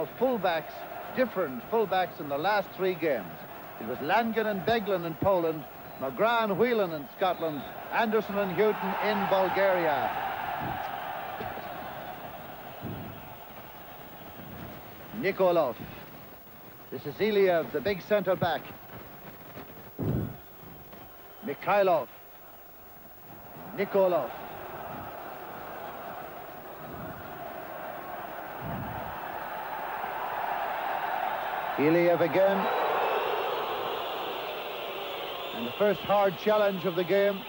of fullbacks, different fullbacks in the last 3 games. It was Langen and Beglin in Poland, McGrath and Whelan in Scotland, Anderson and Houghton in Bulgaria. Nikolov. This is Iliev, the big centre back. Mihailov. Nikolov. Iliev again. And the first hard challenge of the game.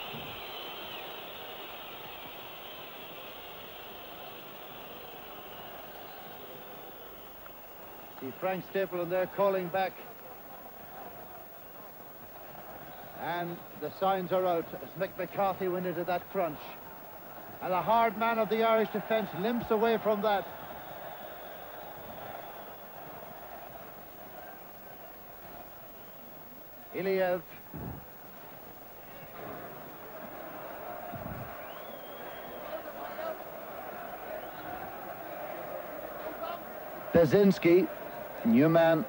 See Frank Stapleton there calling back. And the signs are out as Mick McCarthy went into that crunch. And the hard man of the Irish defence limps away from that. Iliev. Bezinski, new man.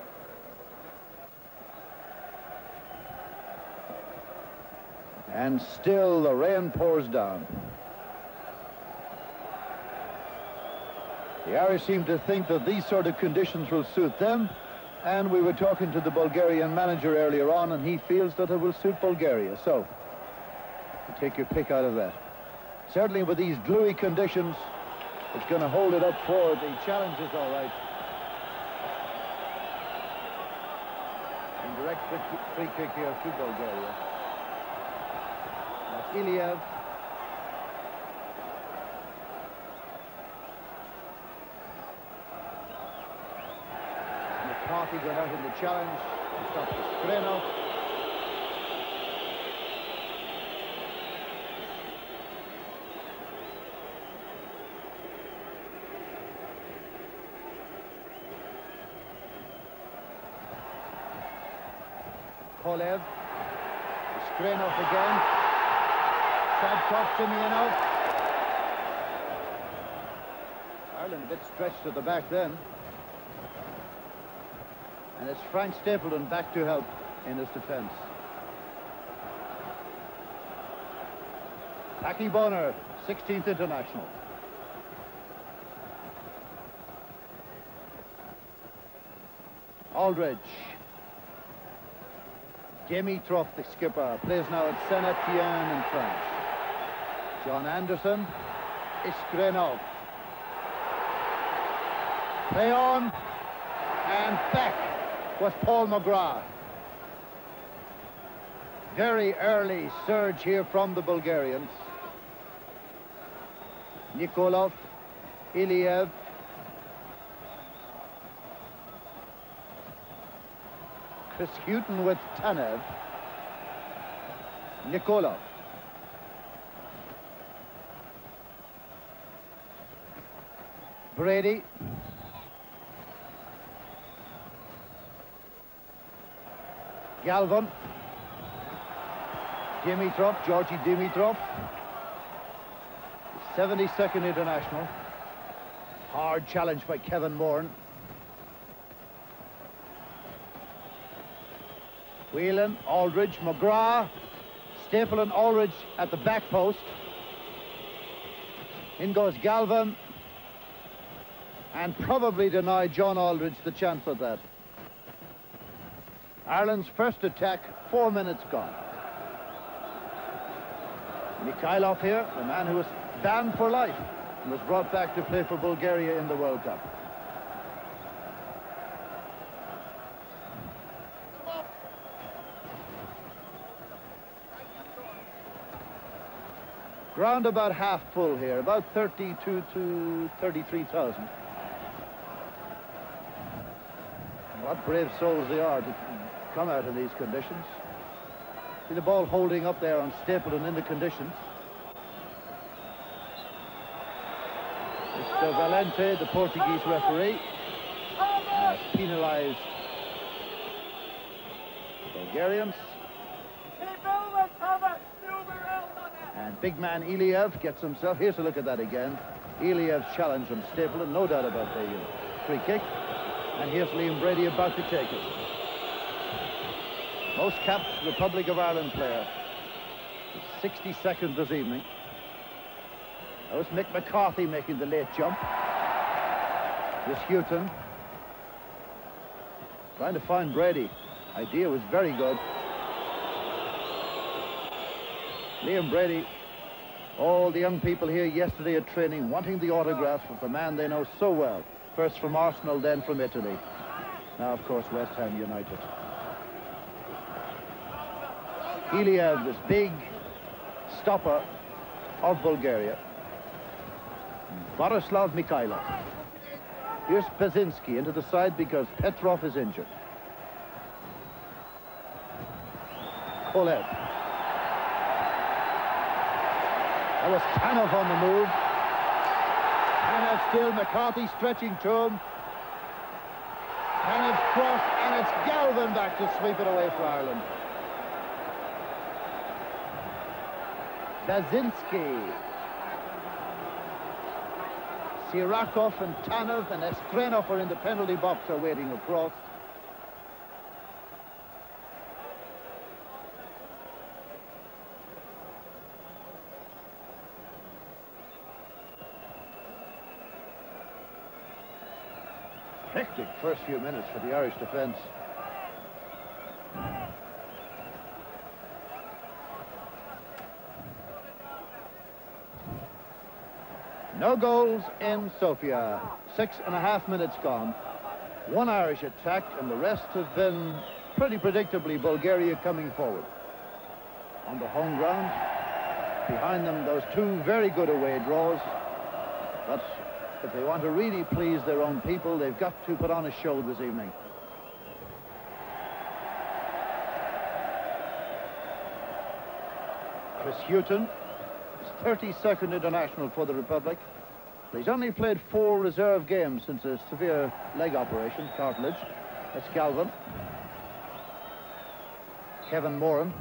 And still the rain pours down. The Irish seem to think that these sort of conditions will suit them. And we were talking to the Bulgarian manager earlier on, and he feels that it will suit Bulgaria. So, you take your pick out of that. Certainly with these gluey conditions, it's going to hold it up for the challenges, all right. Indirect free kick here to Bulgaria. That's Iliev. McCarthy going out in the challenge. Stops Iskrenov. Kolev. Iskrenov again. Sadakov, Simeonov. Ireland a bit stretched at the back then. And it's Frank Stapleton back to help in his defence. Taki Bonner, 16th international. Aldridge. Dimitrov, the skipper, plays now at Saint-Étienne in France. John Anderson. Iskrenov. Play on. And back was Paul McGrath. Very early surge here from the Bulgarians. Nikolov, Iliev. Chris Houghton with Tanev. Nikolov. Brady. Galvan. Dimitrov, Georgi Dimitrov. 72nd international. Hard challenge by Kevin Moran. Whelan, Aldridge, McGrath. Stapleton, Aldridge at the back post. In goes Galvan. And probably denied John Aldridge the chance of that. Ireland's first attack, 4 minutes gone. Mihailov here, the man who was banned for life and was brought back to play for Bulgaria in the World Cup. Ground about half full here, about 32 to 33,000. What brave souls they are to come out in these conditions. See the ball holding up there on Stapleton in the conditions. Mr. Valente, the Portuguese referee, has penalised the Bulgarians. And big man Iliev gets himself, here's a look at that again. Iliev's challenge on Stapleton, no doubt about the free kick. And here's Liam Brady about to take it. Most capped Republic of Ireland player. 62nd this evening. That was Mick McCarthy making the late jump. This Houghton. Trying to find Brady. Idea was very good. Liam Brady. All the young people here yesterday at training wanting the autograph of the man they know so well. First from Arsenal, then from Italy. Now, of course, West Ham United. Iliev, this big stopper of Bulgaria. Borislav Mihailov. Here's Bezinski into the side because Petrov is injured. Kolev. That was Tanev on the move. Tanev still, McCarthy stretching to him. Tanev's cross, and it's Galvin back to sweep it away for Ireland. Bezinski. Sirakov and Tanev and Iskrenov are in the penalty box awaiting a cross. Hectic first few minutes for the Irish defence. No goals in Sofia. 6.5 minutes gone. One Irish attack, and the rest has been pretty predictably Bulgaria coming forward. On the home ground, behind them those two very good away draws. But if they want to really please their own people, they've got to put on a show this evening. Chris Houghton, 32nd international for the Republic. He's only played 4 reserve games since a severe leg operation, cartilage. That's Galvin. Kevin Moran.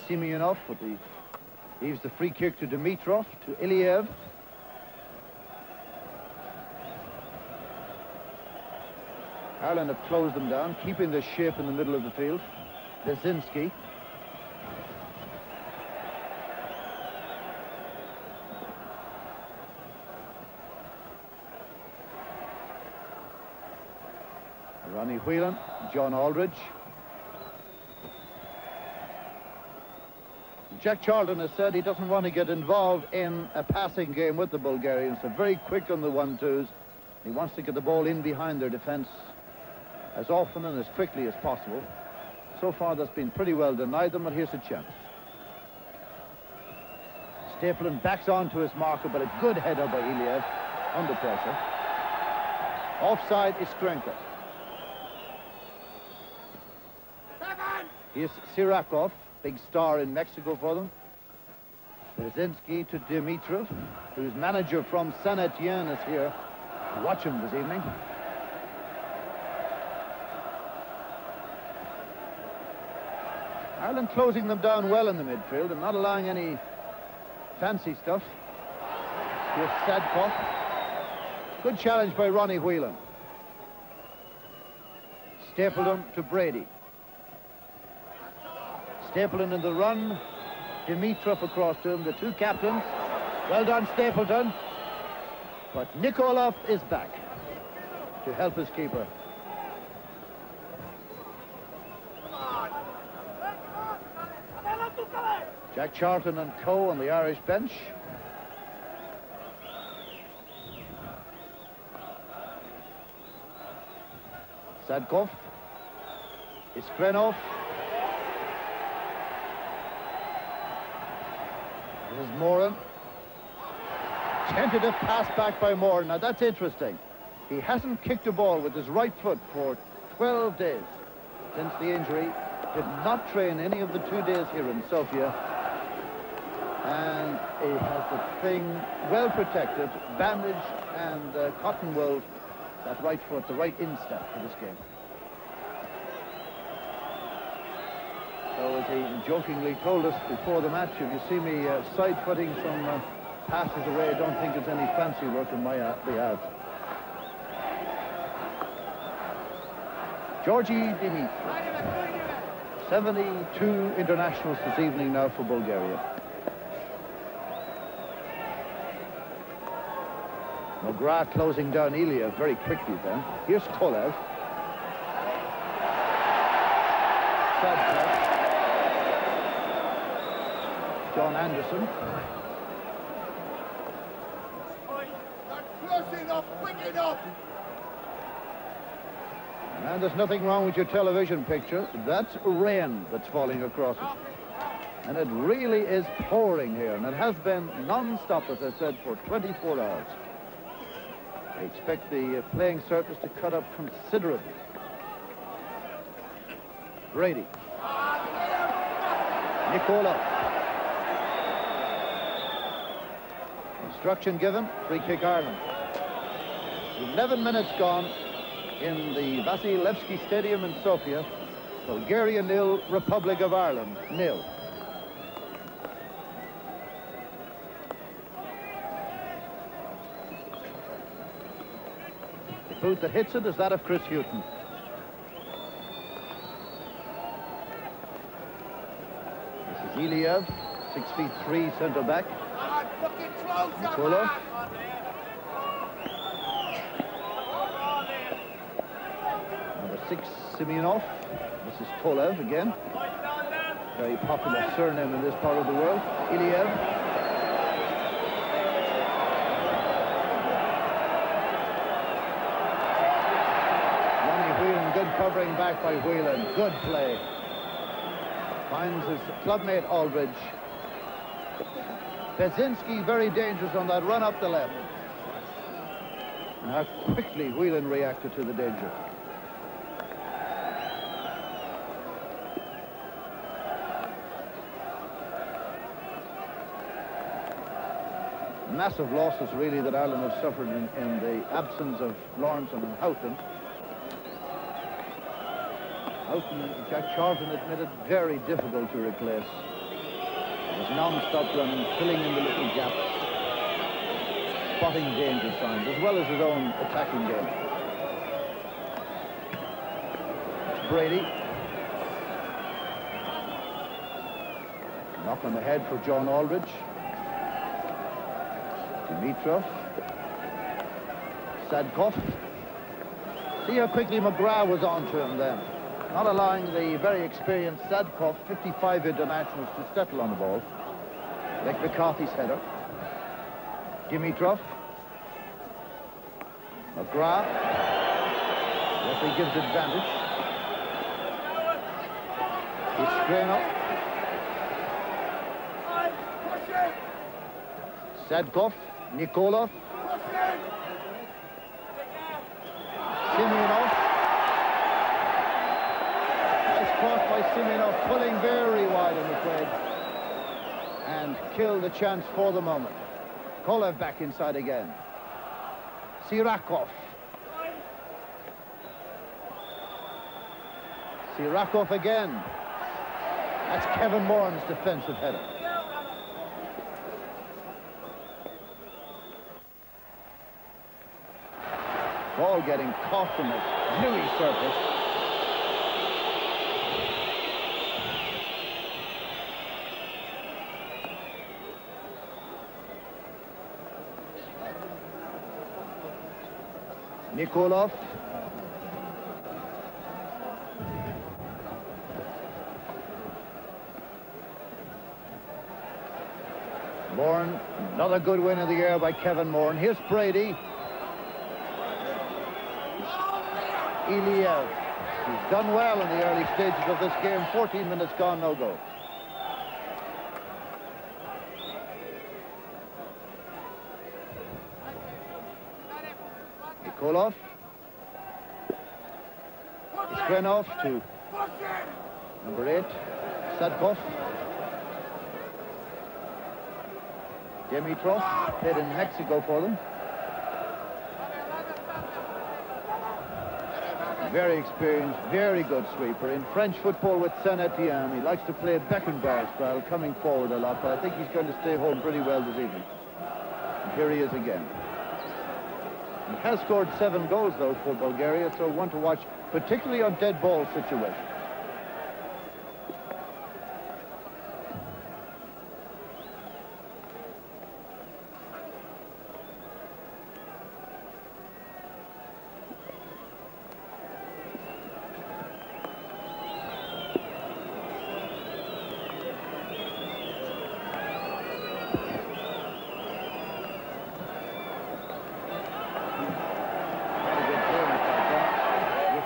Simeonov with leaves the free kick to Dimitrov, to Iliev. Ireland have closed them down, keeping the shape in the middle of the field. Bezinski. Ronnie Whelan, John Aldridge. Jack Charlton has said he doesn't want to get involved in a passing game with the Bulgarians. They're very quick on the 1-2s. He wants to get the ball in behind their defence as often and as quickly as possible. So far, that's been pretty well denied them, but here's a chance. Stapleton backs on to his marker, but a good header by Iliev under pressure. Offside is Iskrenov. Here's Sirakov, big star in Mexico for them. Bezinski to Dimitrov, whose manager from Saint Etienne is here to watch him this evening. Ireland closing them down well in the midfield and not allowing any fancy stuff. Here's Sadakov. Good challenge by Ronnie Whelan. Stapleton to Brady. Stapleton in the run. Dimitrov across to him, the two captains. Well done, Stapleton. But Nikolov is back to help his keeper. Jack Charlton and co on the Irish bench. Sadakov. Iskrenov. This is Moran. Tentative pass back by Moran. Now that's interesting. He hasn't kicked a ball with his right foot for 12 days since the injury. Did not train any of the 2 days here in Sofia. And he has the thing well protected, bandaged and cotton wool, that right foot, the right instep for this game. So as he jokingly told us before the match, if you see me side-footing some passes away. I don't think it's any fancy work on my behalf. Georgi Dimitrov. 72 internationals this evening now for Bulgaria. McGrath closing down Ilia very quickly then. Here's Kolev. Sadakov. John Anderson. And there's nothing wrong with your television picture. That's rain that's falling across it. And it really is pouring here. And it has been non-stop, as I said, for 24 hours. I expect the playing surface to cut up considerably. Brady. Nikolov. Instruction given. Free kick Ireland. 11 minutes gone in the Vasil Levski Stadium in Sofia. Bulgaria 0, Republic of Ireland 0. The boot that hits it is that of Chris Houghton. This is Iliev, 6'3" centre back. Nikolov. Number 6, Simeonov. This is Kolev again. Very popular surname in this part of the world. Iliev. Good covering back by Whelan. Good play. Finds his clubmate Aldridge. Bezinski very dangerous on that run up the left. And how quickly Whelan reacted to the danger. Massive losses really that Ireland have suffered in the absence of Lawrence and Houghton. Jack Charlton admitted, very difficult to replace. It was non-stop running, filling in the little gaps, spotting danger signs, as well as his own attacking game. It's Brady. Knock on the head for John Aldridge. Dimitrov. Sadakov. See how quickly McGrath was on to him then. Not allowing the very experienced Sadakov, 55 internationals, to settle on the ball. Like McCarthy's header. Dimitrov. McGrath. Referee gives advantage. Iskrenov. Sadakov. Nikolov. Simeonov. Cross by Simeonov, pulling very wide, I'm afraid, and killed the chance for the moment. Kolev back inside again. Sirakov. Sirakov again. That's Kevin Moran's defensive header. Ball getting caught from a gluey surface. Nikolov. Moran, another good win in the air by Kevin Moran. Here's Brady. Iliev. He's done well in the early stages of this game. 14 minutes gone, no goal. Nikolov. Iskrenov to number 8, Sadakov. Dimitrov played in Mexico for them. Very experienced, very good sweeper. In French football with Saint-Etienne, he likes to play Beckenbauer style, coming forward a lot, but I think he's going to stay home pretty well this evening. Here he is again. He has scored 7 goals, though, for Bulgaria, so one to watch, particularly on dead ball situations.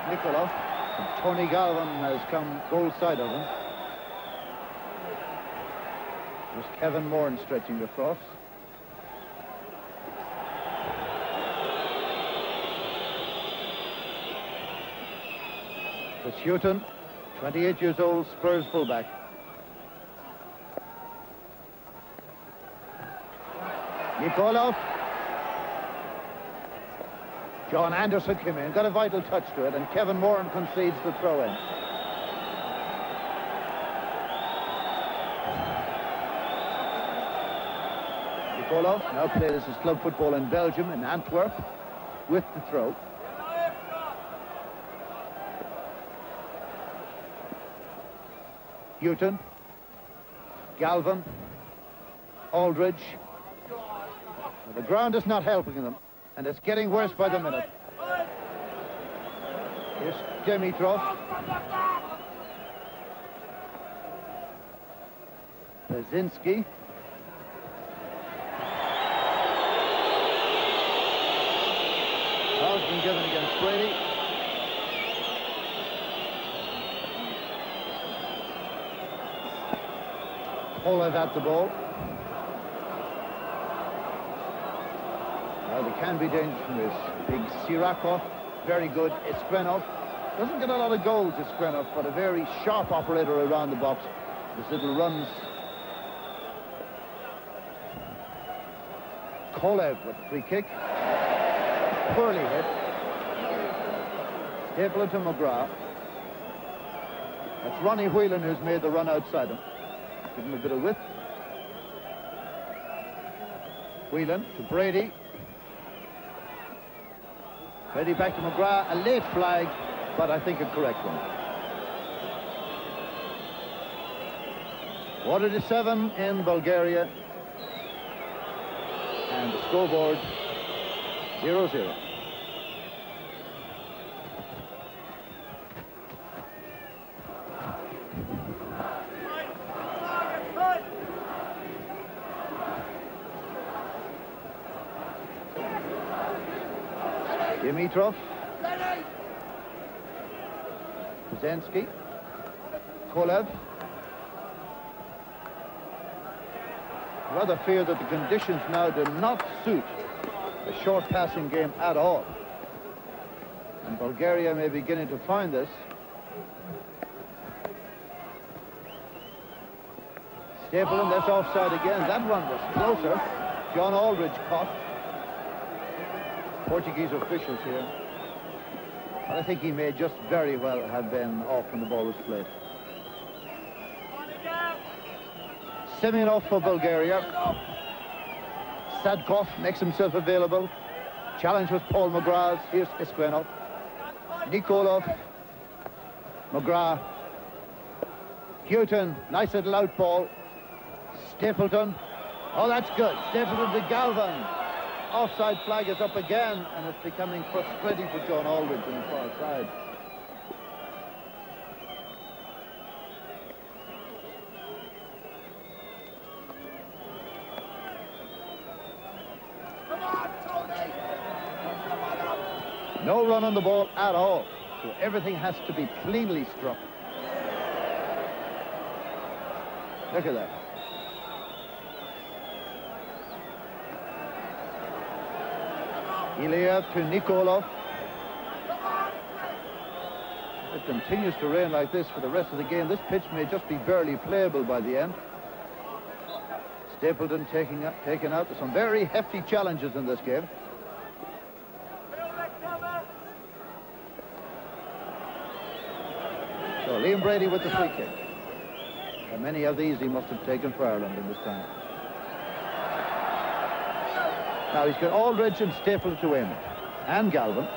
Nikolov, and Tony Galvin has come goal side of him. There's Kevin Moran stretching across. It's Houghton, 28 years old, Spurs fullback. Nikolov. John Anderson came in, got a vital touch to it, and Kevin Moran concedes the throw-in. Nikolov now plays his club football in Belgium, in Antwerp, with the throw. Houghton, Galvin, Aldridge. Well, the ground is not helping them, and it's getting worse by the minute. Here's Dimitrov. Bezinski. Foul's been given against Brady. Kolev at the ball. Now there can be danger from this. Big Sirakov, very good. Iskrenov doesn't get a lot of goals, Iskrenov, but a very sharp operator around the box. His little runs. Kolev with the free kick. Poorly hit. Stapleton McGrath. That's Ronnie Whelan who's made the run outside him. Give him a bit of width. Whelan to Brady. Brady back to McGrath. A late flag, but I think a correct one. 1-7 in Bulgaria. And the scoreboard 0-0. Dimitrov. Bezinski. Kolev. Rather fear that the conditions now do not suit a short passing game at all. And Bulgaria may be beginning to find this. Stapleton, that's offside again. That one was closer. John Aldridge caught. Portuguese officials here. But I think he may just very well have been off when the ball was played. Simeonov for Bulgaria. Sadakov makes himself available. Challenge was Paul McGrath's. Here's Iskrenov. Nikolov. McGrath. Houghton, nice little out ball. Stapleton. Oh, that's good. Stapleton to Galvin. Offside flag is up again, and it's becoming frustrating for John Aldridge on the far side. No run on the ball at all, so everything has to be cleanly struck. Look at that. Iliev to Nikolov. It continues to rain like this for the rest of the game. This pitch may just be barely playable by the end. Stapleton taken out. There's some very hefty challenges in this game. So Liam Brady with the free kick. And many of these he must have taken for Ireland in this time. Now he's got Aldridge and Stapleton to aim it. And Galvin.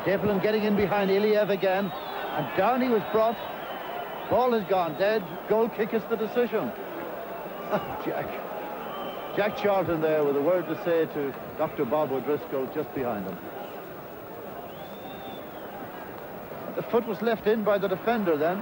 Stapleton getting in behind Iliev again. And down he was brought. Ball has gone dead. Goal kick is the decision. Jack Charlton there with a word to say to Dr. Bob O'Driscoll just behind him. The foot was left in by the defender then.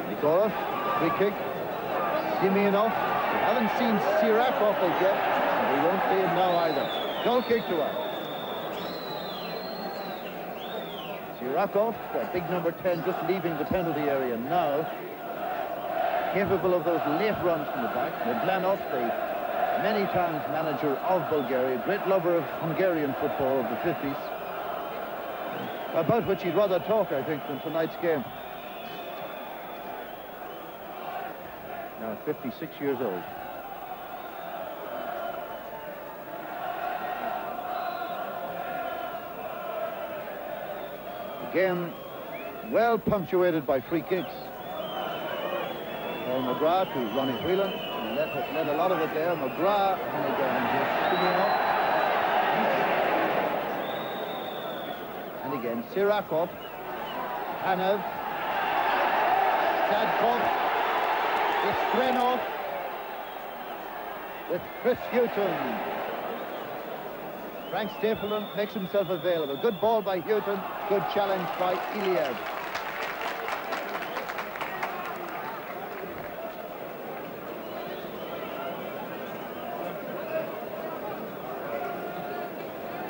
Nikolov, free kick. Simeonov. We haven't seen Sirakov as yet, and we won't see him now either. Goal kick to us. Sirakov, big number 10, just leaving the penalty area now. Capable of those late runs from the back. Medlanov, the many times manager of Bulgaria, great lover of Hungarian football of the 50s. About which he'd rather talk, I think, than tonight's game. Now 56 years old. Again, well punctuated by free kicks. Paul McGrath to Ronnie Whelan. Let a lot of it there. McGrath and again Simeonov. And again Sirakov. Tanev. Sadakov. Iskrenov with Chris Houghton. Frank Stapleton makes himself available. Good ball by Houghton. Good challenge by Iliev.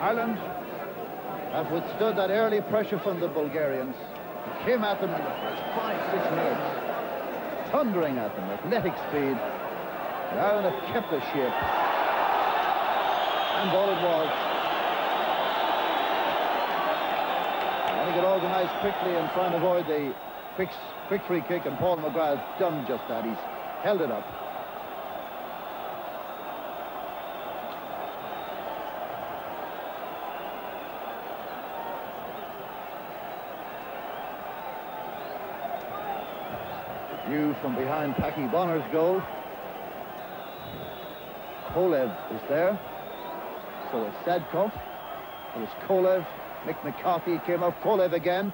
Ireland have withstood that early pressure from the Bulgarians. It came at them in the first 5-6 minutes. Thundering at them, athletic speed. And Ireland have kept the shape. And ball it was. Want to get organised quickly and try and avoid the quick free kick, and Paul McGrath has done just that. He's held it up. View from behind Paki Bonner's goal. Kolev is there. So is Sadakov. So is Kolev. Mick McCarthy came up. Kolev again.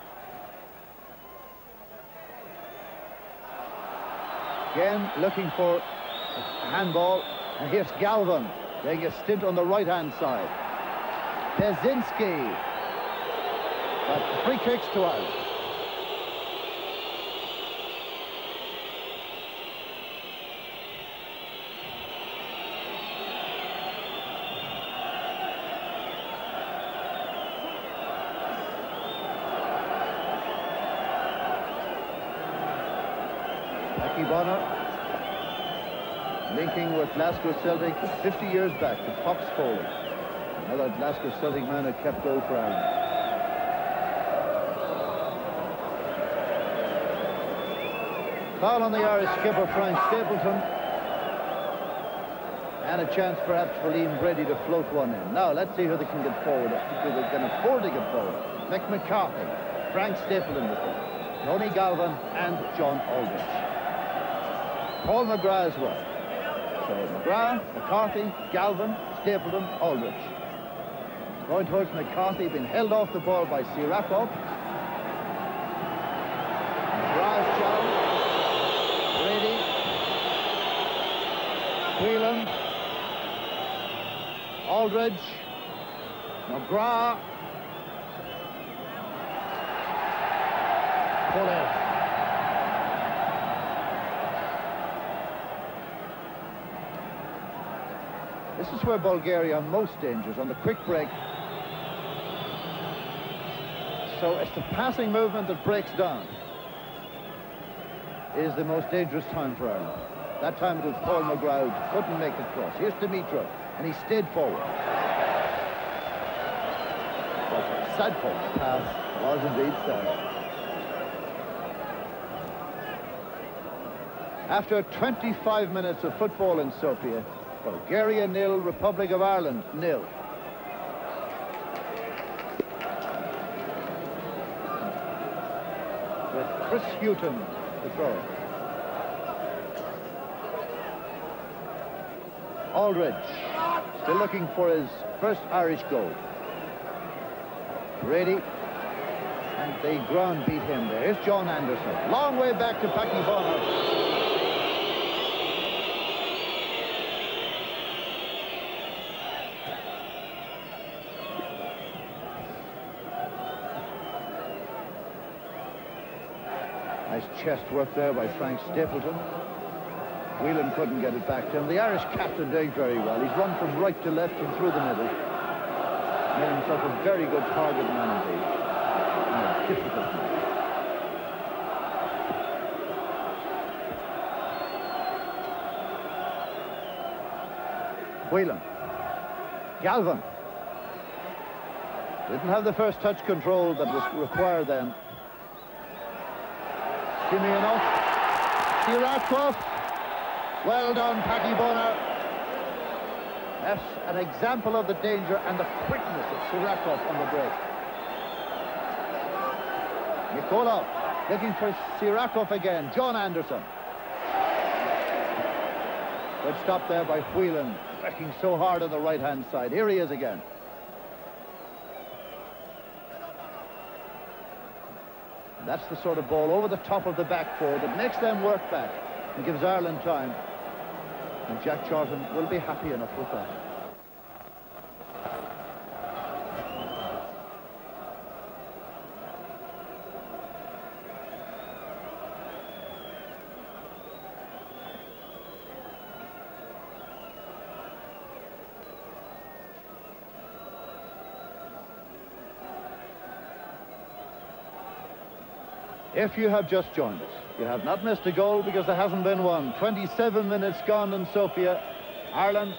Again looking for a handball. And here's Galvin getting a stint on the right-hand side. Bezinski. But free kicks to us. Bonner linking with Glasgow Celtic 50 years back to Fox Foley. Another Glasgow Celtic man who kept goal for Ireland. Foul on the Irish skipper Frank Stapleton. And a chance perhaps for Liam Brady to float one in. Now let's see who they can get forward. Who they can afford to get forward. Mick McCarthy, Frank Stapleton with them, Tony Galvin and John Aldridge. Paul McGrath as well. So McGrath, McCarthy, Galvin, Stapleton, Aldridge. Going towards McCarthy, being held off the ball by Sirakov. McGrath's challenge. Brady. Whelan. Aldridge. McGrath. Kolev. This is where Bulgaria are most dangerous, on the quick break. So it's the passing movement that breaks down. It is the most dangerous time for Ireland. That time it was Paul McGrath who couldn't make the cross. Here's Dimitrov, and he stayed forward. But Sadakov's pass was indeed sad. After 25 minutes of football in Sofia, Bulgaria 0, Republic of Ireland 0. With Chris Houghton to throw. Aldridge still looking for his first Irish goal. Brady, and the ground beat him there. Here's John Anderson. Long way back to Paki Voinov. Nice chest work there by Frank Stapleton. Whelan couldn't get it back to him. The Irish captain doing very well. He's run from right to left and through the middle. Made himself a very good target man indeed. And a difficult man. Whelan. Galvin. Didn't have the first touch control that was required then. Simeonov. Sirakov. Well done, Paki Voinov. That's an example of the danger and the quickness of Sirakov on the break. Nikolov looking for Sirakov again. John Anderson. Good stop there by Whelan, working so hard on the right-hand side. Here he is again. And that's the sort of ball over the top of the back four that makes them work back and gives Ireland time. And Jack Charlton will be happy enough with that. If you have just joined us, you have not missed a goal because there hasn't been one. 27 minutes gone in Sofia. Ireland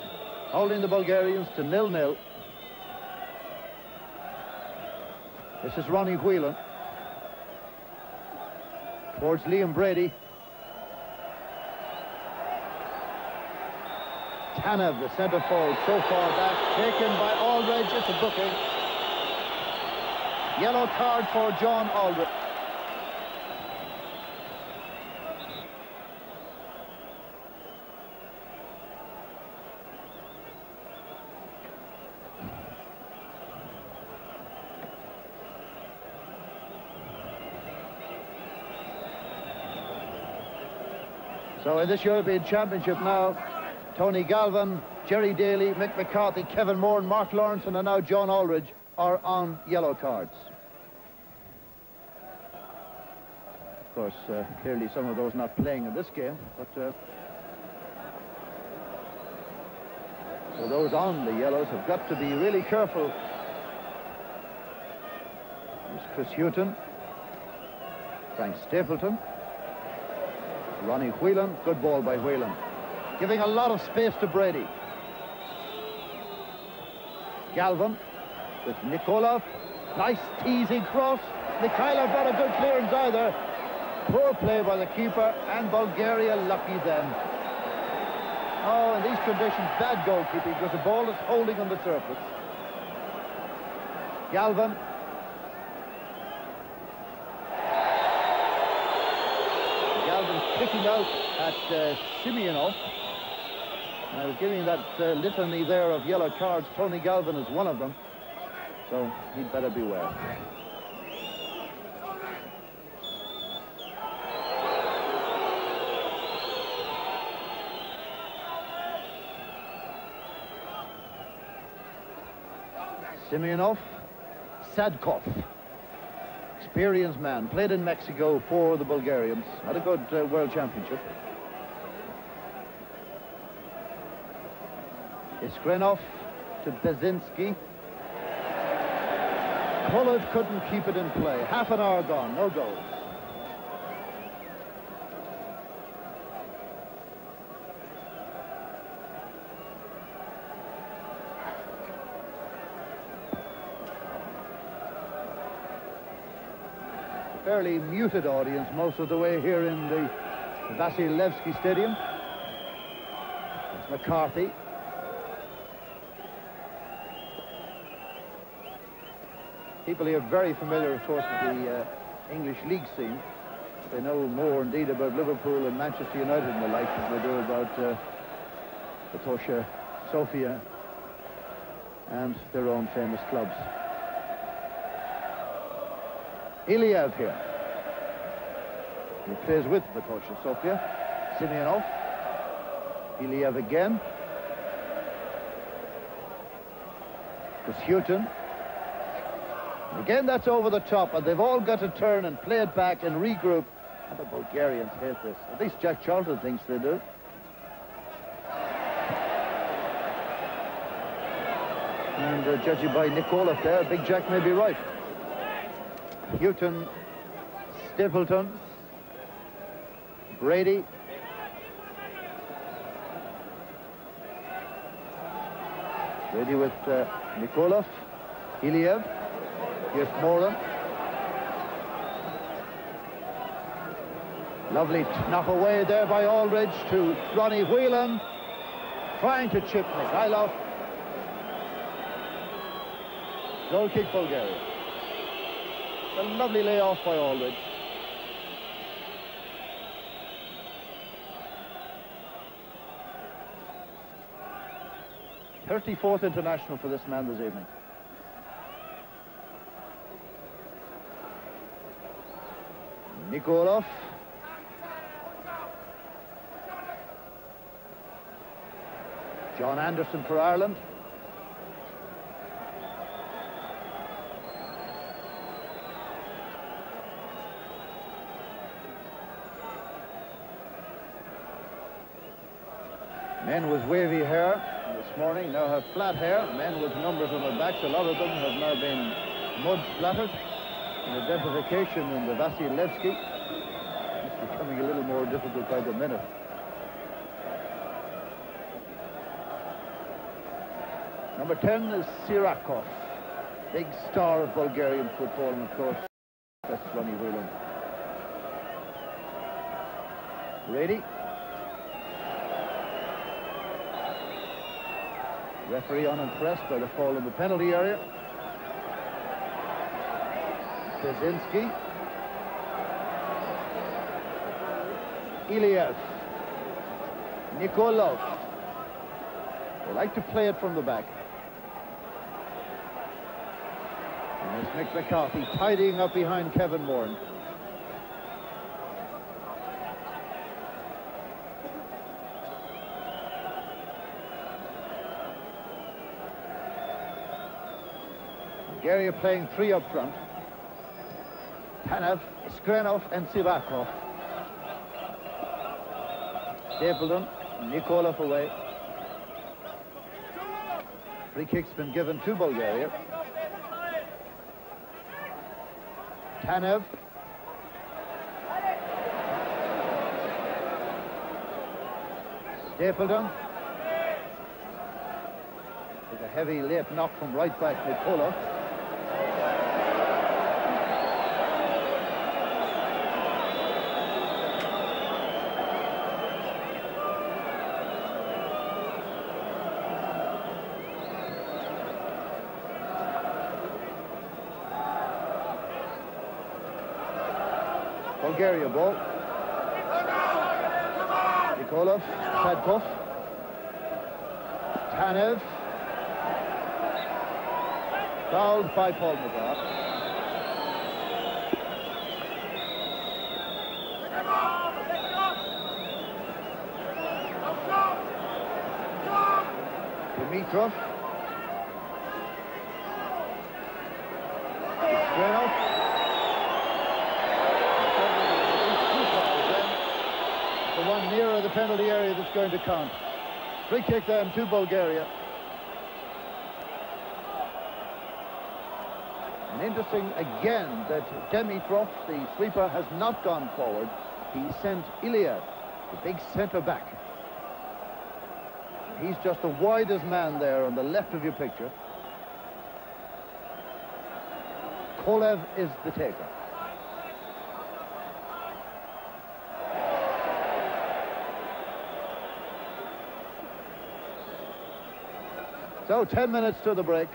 holding the Bulgarians to 0-0. This is Ronnie Whelan. Towards Liam Brady. Tanev, the centre forward, so far back. Taken by Aldridge. It's a booking. Yellow card for John Aldridge. So in this European Championship now, Tony Galvin, Jerry Daly, Mick McCarthy, Kevin Moore and Mark Lawrence and now John Aldridge are on yellow cards. Of course, clearly some of those not playing in this game, but so those on the yellows have got to be really careful. There's Chris Houghton, Frank Stapleton, Ronnie Whelan, good ball by Whelan. Giving a lot of space to Brady. Galvin with Nikolov. Nice teasing cross. Mihailov got a good clearance either. Poor play by the keeper and Bulgaria lucky then. Oh, in these conditions, bad goalkeeping because the ball is holding on the surface. Galvin. Picking out at Simeonov. I was giving that litany there of yellow cards. Tony Galvin is one of them, so he'd better beware. Simeonov, Sadakov. Experienced man, played in Mexico for the Bulgarians, had a good World Championship. Iskrenov to Bezinski. Kolev couldn't keep it in play. Half an hour gone, no goals. Fairly muted audience most of the way here in the Vasil Levski Stadium. It's McCarthy. People here are very familiar, of course, with the English league scene. They know more, indeed, about Liverpool and Manchester United and the like than they do about the Sofia, and their own famous clubs. Iliev here. He plays with Vitosha Sofia. Simeonov. Iliev again. Hristo. Again, that's over the top, and they've all got to turn and play it back and regroup. And the Bulgarians hate this. At least Jack Charlton thinks they do. And judging by Nikolov there, Big Jack may be right. Frank Stapleton. Brady. Brady with Nikolov. Iliev. Here's Moran. Lovely knock away there by Aldridge to Ronnie Whelan. Trying to chip Mihailov. Goal kick Bulgaria. A lovely layoff by Aldridge. "34th international for this man this evening." Nikolov. John Anderson for Ireland. Men with wavy hair this morning now have flat hair. Men with numbers on their backs, a lot of them have now been mud splattered. An identification in the Vasil Levski. It's becoming a little more difficult by the minute. Number 10 is Sirakov, big star of Bulgarian football, and of course, that's Ronnie Whelan. Brady. Referee unimpressed by the fall in the penalty area. Bezinski. Iliev. Nikolov. They like to play it from the back. And there's Mick McCarthy tidying up behind Kevin Moran. Bulgaria playing three up front. Tanev, Iskrenov and Sirakov. Stapleton, Nikolov away. Free kick's been given to Bulgaria. Tanev. Stapleton. With a heavy late knock from right back Nikolov. Bulgaria ball. Nikolov, Sadakov. Tanev. Fouled by Paul McGrath. Dimitrov. Iskrenov. The one nearer the penalty area that's going to count. Free kick then to Bulgaria. And interesting again that Dimitrov, the sweeper, has not gone forward. He sent Ilia, the big centre back. He's just the widest man there on the left of your picture. Kolev is the taker. So 10 minutes to the break.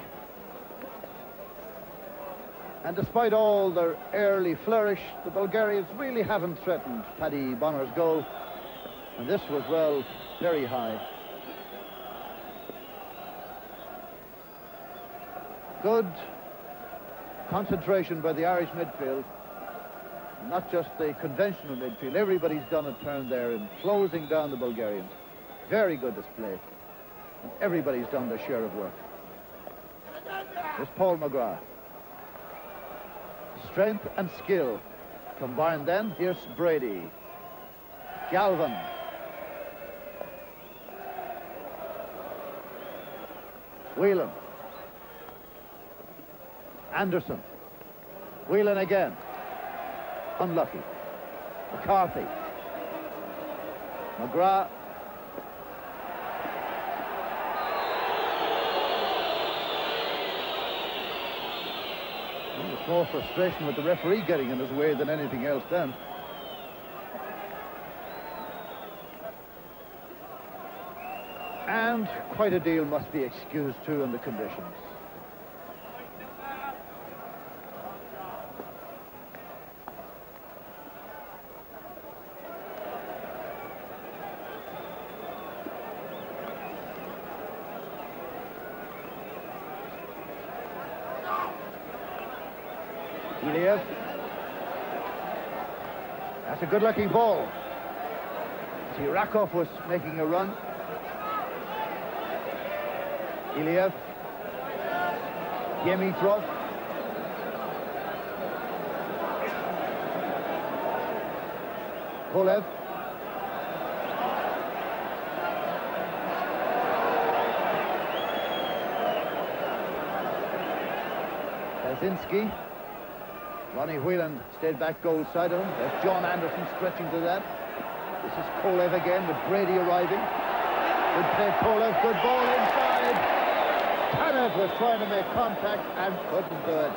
And despite all their early flourish, the Bulgarians really haven't threatened Paddy Bonner's goal. And this was, well, very high. Good concentration by the Irish midfield. Not just the conventional midfield. Everybody's done a turn there in closing down the Bulgarians. Very good display. And everybody's done their share of work. There's Paul McGrath. Strength and skill combined then. Here's Brady. Galvin. Whelan. Anderson. Whelan again. Unlucky. McCarthy. McGrath. There's more frustration with the referee getting in his way than anything else then. And quite a deal must be excused too in the conditions. Iliev. That's a good-looking ball. Sirakov was making a run. Iliev. Dimitrov. Kolev. Bezinski. Ronnie Whelan stayed back goal side of him. There's John Anderson stretching to that. This is Kolev again with Brady arriving. Good play, Kolev. Good ball inside. Tanev was trying to make contact and couldn't do it.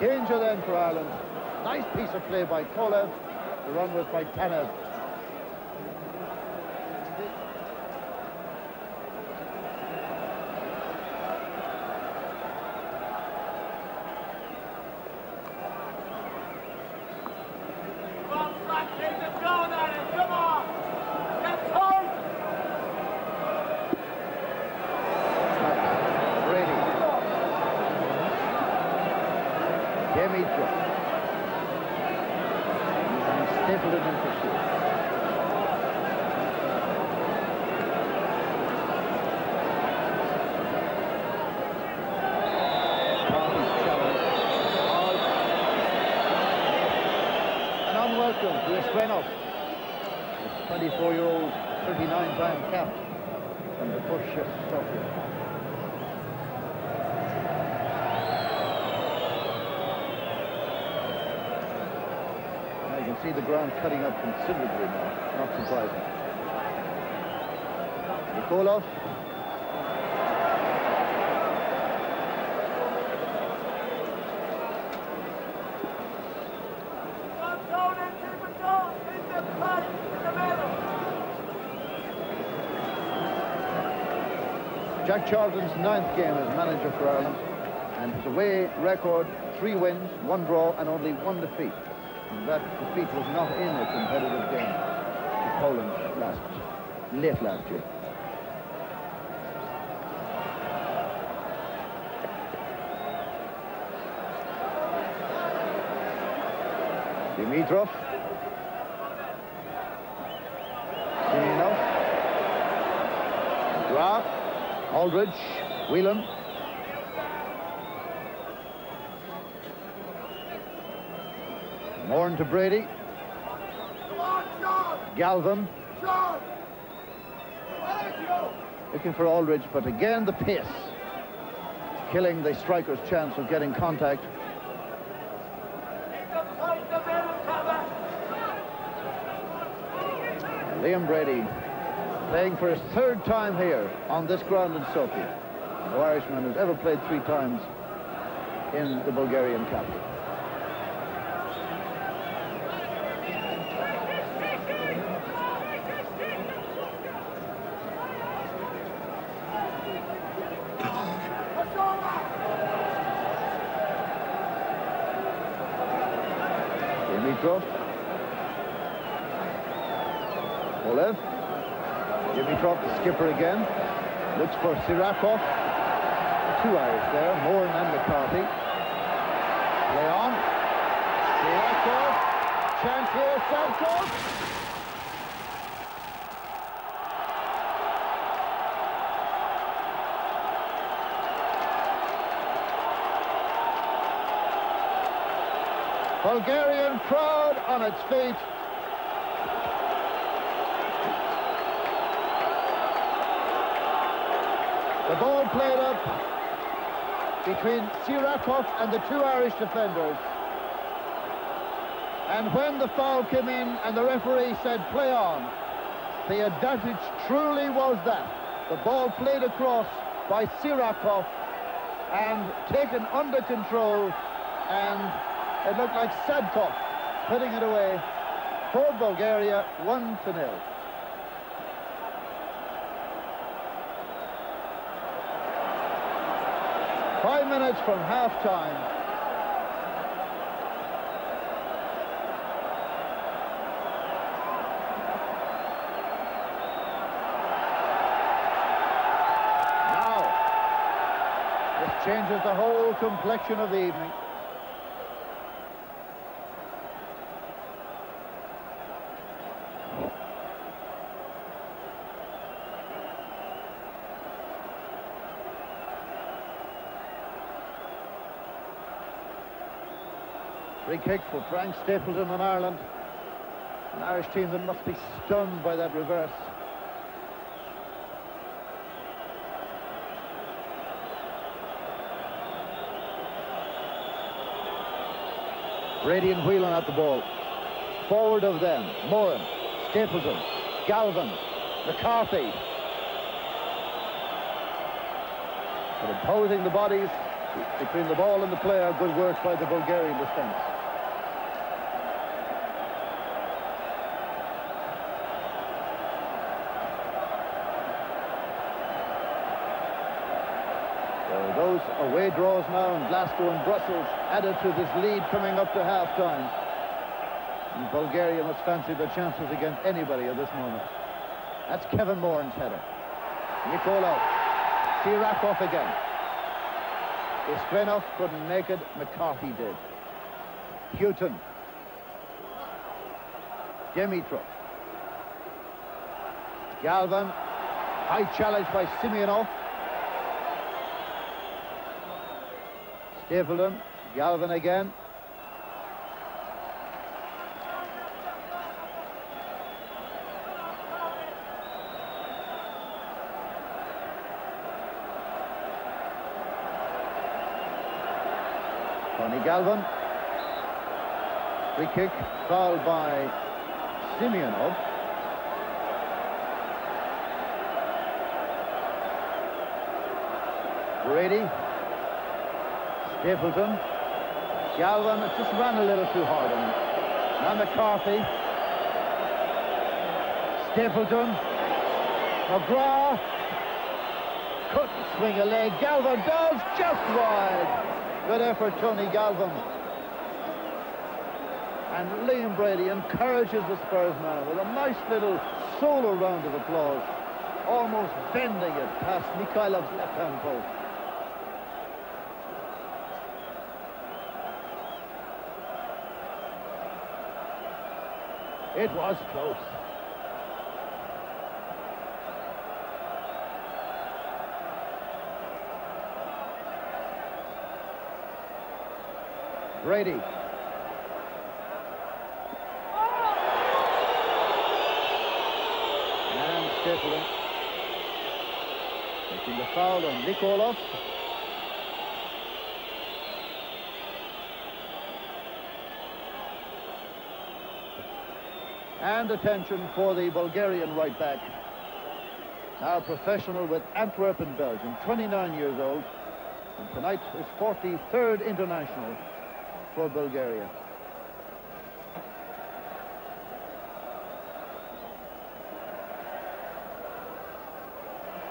Danger then for Ireland. Nice piece of play by Kolev. The run was by Tanev. Dimitrov. Stapleton in pursuit. An unwelcome to Iskrenov, the 24-year-old, 39-time cap from the push of Sofia. You can see the ground cutting up considerably now, not surprising. Nikolov. Jack Charlton's 9th game as manager for Ireland, and his away record: 3 wins, 1 draw, and only 1 defeat. And that defeat was not in a competitive game to Poland late last year. Dimitrov. Simeonov. Graf. Aldridge. Whelan. Morn to Brady. Galvin. Looking for Aldridge, but again the pace, killing the striker's chance of getting contact. Liam Brady playing for his 3rd time here on this ground in Sofia. No Irishman has ever played 3 times in the Bulgarian capital. Dimitrov. Kolev. Dimitrov, the skipper again. Looks for Sirakov. Two Irish there, Moran and McCarthy. Play on. Sirakov. Chance here, Sadakov. Bulgarian crowd on its feet. The ball played up between Sirakov and the two Irish defenders. And when the foul came in and the referee said play on, the advantage truly was that. The ball played across by Sirakov and taken under control, and it looked like Sadakov putting it away for Bulgaria, 1-0. Five minutes from half-time. Now, this changes the whole complexion of the evening. Free kick for Frank Stapleton in Ireland. An Irish team that must be stunned by that reverse. Brady and Whelan at the ball. Forward of them, Moran, Stapleton, Galvin, McCarthy. But imposing the bodies between the ball and the player, good work by the Bulgarian defence. So those away draws now in Glasgow and Brussels added to this lead coming up to half-time. And Bulgaria must fancy their chances against anybody at this moment. That's Kevin Moran's header. Nikolov, Sirakov again. Iskrenov couldn't make it, McCarthy did. Houghton. Dimitrov. Galvin. High challenge by Simeonov. Stapleton. Galvin again. Galvin. Free kick, fouled by Simeonov. Brady. Stapleton. Galvin, it just ran a little too hard on him. Now McCarthy. Stapleton. McGrath. Couldn't swing a leg. Galvin does, just wide. Good effort, Tony Galvin. And Liam Brady encourages the Spurs now with a nice little solo round of applause, almost bending it past Mikhailov's left-hand post. It was close. Brady. And Stapleton. Making the foul on Nikolov. And attention for the Bulgarian right back. Now professional with Antwerp in Belgium, 29 years old. And tonight is 43rd international for Bulgaria.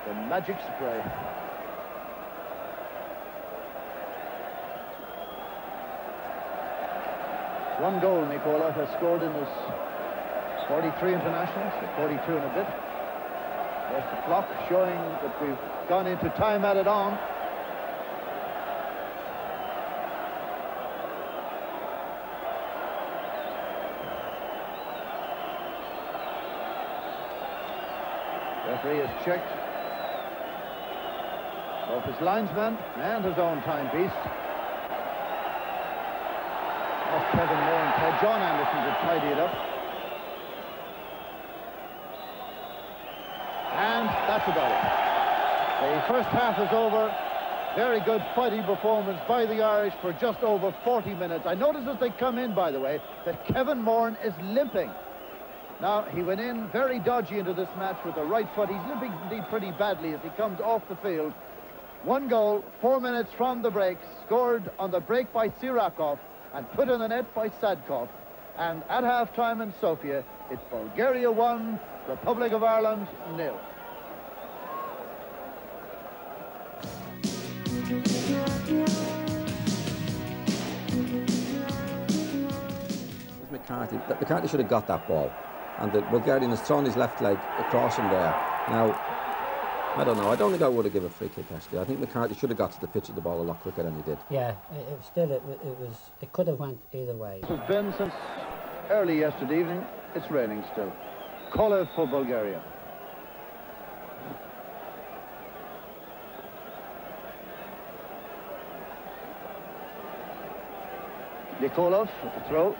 The magic spray. One goal Nikolov has scored in his 43 internationals, so 42 and a bit. There's the clock showing that we've gone into time added on. Referee has checked both his linesman and his own timepiece. Off Kevin Moore and Ted John Anderson to tidy it up. And that's about it. The first half is over. Very good fighting performance by the Irish for just over 40 minutes. I noticed as they come in, by the way, that Kevin Moore is limping. Now, he went in very dodgy into this match with the right foot. He's limping indeed pretty badly as he comes off the field. One goal, 4 minutes from the break, scored on the break by Sirakov and put in the net by Sadakov. And at half-time in Sofia, it's Bulgaria 1, Republic of Ireland 0. McCarthy should have got that ball, and the Bulgarian has thrown his left leg across him there. Now, I don't know. I don't think I would have given a free kick, actually. I think McCarthy should have got to the pitch of the ball a lot quicker than he did. Yeah, it could have went either way. It has been since early yesterday evening. It's raining still. Kolev for Bulgaria. Nikolov with the throw.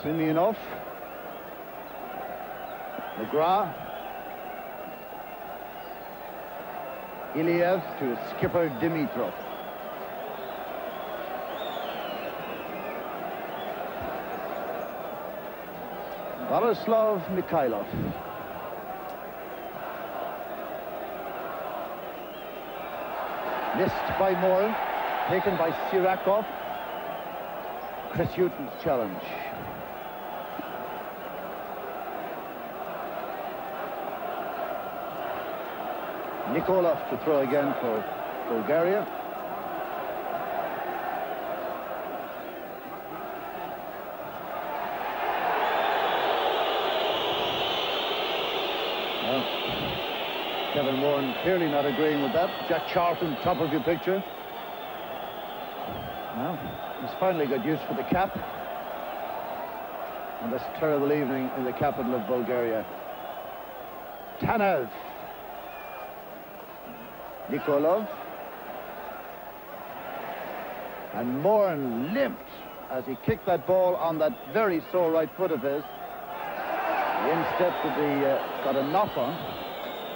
Simeonov. McGrath. Iliev to skipper Dimitrov. Borislav Mihailov. Missed by Moore, taken by Sirakov. Chris Hughton's challenge. Nikolov to throw again for Bulgaria. Well, Kevin Moore clearly not agreeing with that. Jack Charlton, top of your picture. Well, he's finally got use for the cap on this terrible evening in the capital of Bulgaria. Tanev. Nikolov. And Moore limped as he kicked that ball on that very sore right foot of his. The instep that he got a knock on.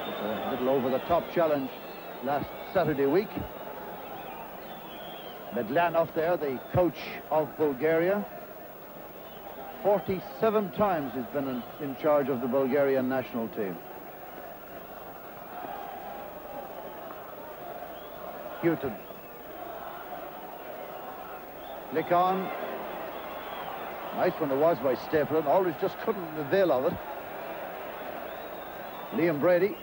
It's a little over-the-top challenge last Saturday week. Medlanov there, the coach of Bulgaria. 47 times he's been in charge of the Bulgarian national team. Houghton. Lick on. Nice one it was by Stapleton. Aldridge just couldn't avail of it. Liam Brady.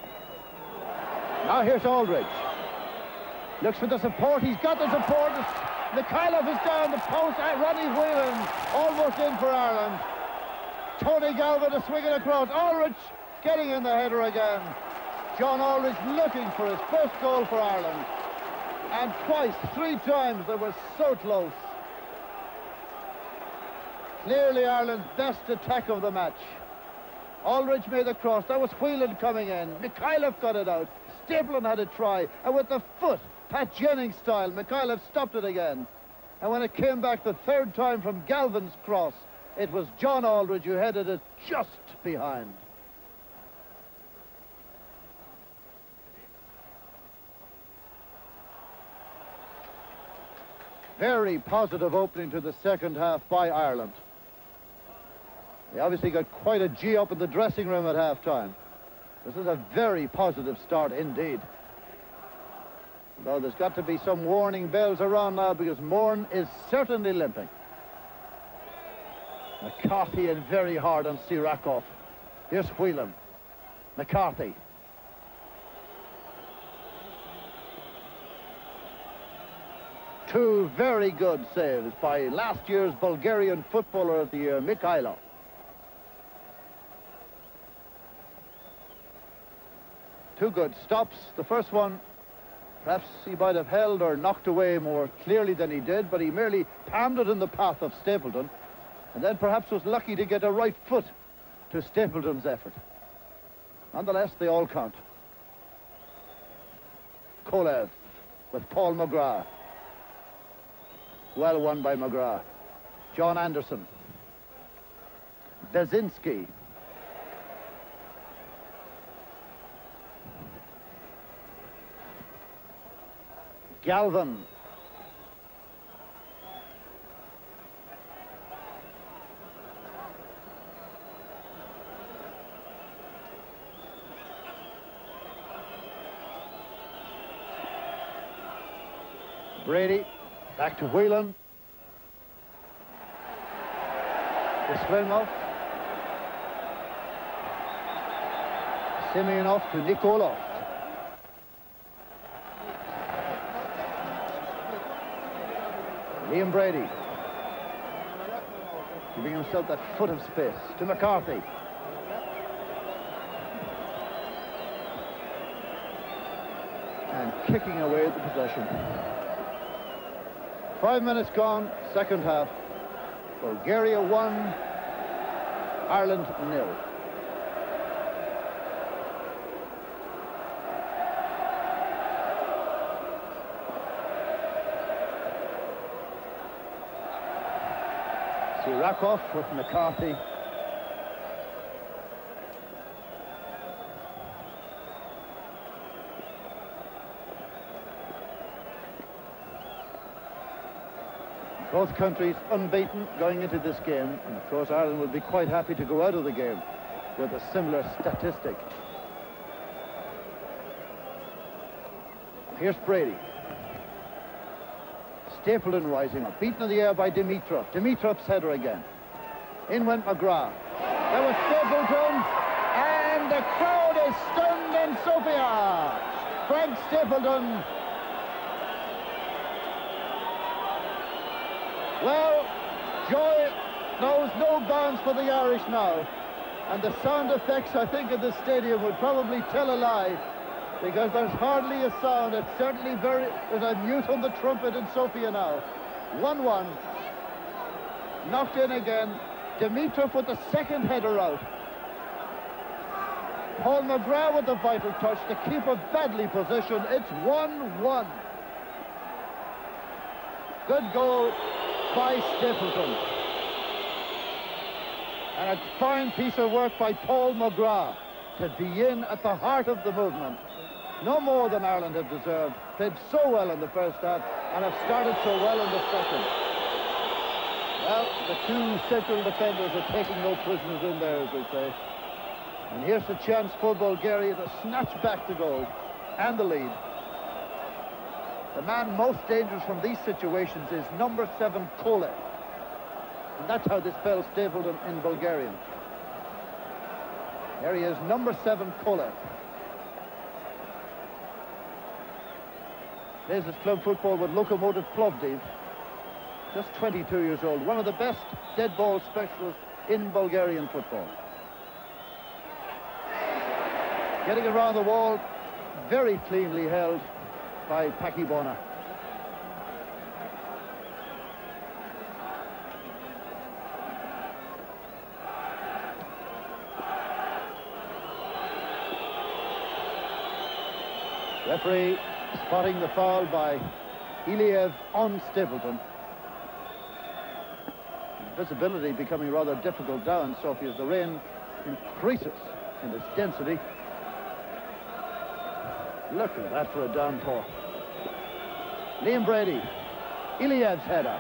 Now here's Aldridge. Looks for the support. He's got the support. Mihailov is down the post. Ronnie Whelan almost in for Ireland. Tony Galvin to swing it across. Aldridge getting in the header again. John Aldridge looking for his first goal for Ireland. And twice, 3 times, they were so close. Clearly Ireland's best attack of the match. Aldridge made the cross. That was Whelan coming in. Mihailov got it out. Stapleton had a try. And with the foot, Pat Jennings style, Mihailov stopped it again. And when it came back the 3rd time from Galvin's cross, it was John Aldridge who headed it just behind. Very positive opening to the second half by Ireland. They obviously got quite a G up in the dressing room at half-time. This is a very positive start indeed. Though there's got to be some warning bells around now because Moore is certainly limping. McCarthy in very hard on Sirakov. Here's Whelan. McCarthy. Two very good saves by last year's Bulgarian Footballer of the Year, Mihailov. Two good stops. The first one, perhaps he might have held or knocked away more clearly than he did, but he merely palmed it in the path of Stapleton, and then perhaps was lucky to get a right foot to Stapleton's effort. Nonetheless, they all count. Kolev with Paul McGrath. Well won by McGrath. John Anderson. Bezinski. Galvin. Brady, back to Whelan. Iskrenov. Simeonov to Nikolov. Liam Brady. Giving himself that foot of space to McCarthy. And kicking away at the possession. 5 minutes gone, second half. Bulgaria 1, Ireland 0. Sirakov with McCarthy. Both countries unbeaten going into this game, and of course Ireland will be quite happy to go out of the game with a similar statistic. Here's Brady. Stapleton rising up, beaten in the air by Dimitrov. Dimitrov's header again. In went McGrath. There was Stapleton, and the crowd is stunned in Sofia. Frank Stapleton. Well, joy knows no bounds for the Irish now. And the sound effects, I think, in the stadium would probably tell a lie, because there's hardly a sound. It's certainly there's a mute on the trumpet in Sofia now. 1-1. Knocked in again. Dimitrov with the second header out. Paul McGrath with the vital touch. The keeper badly positioned. It's 1-1. Good goal by Stapleton. And a fine piece of work by Paul McGrath to be in at the heart of the movement. No more than Ireland have deserved. Played so well in the first half and have started so well in the second. Well, the two central defenders are taking no prisoners in there, as they say. And here's the chance for Bulgaria to snatch back the goal and the lead. The man most dangerous from these situations is number 7, Kolev. And that's how they spell Stapleton in Bulgarian. There he is, number 7, Kolev. Plays his club football with Lokomotiv Plovdiv. Just 22 years old. One of the best dead ball specialists in Bulgarian football. Getting around the wall, very cleanly held by Pakibona. Referee spotting the foul by Iliev on Stapleton. Visibility becoming rather difficult down Sofia as the rain increases in its density. Look at that for a downpour. Liam Brady, Iliev's header.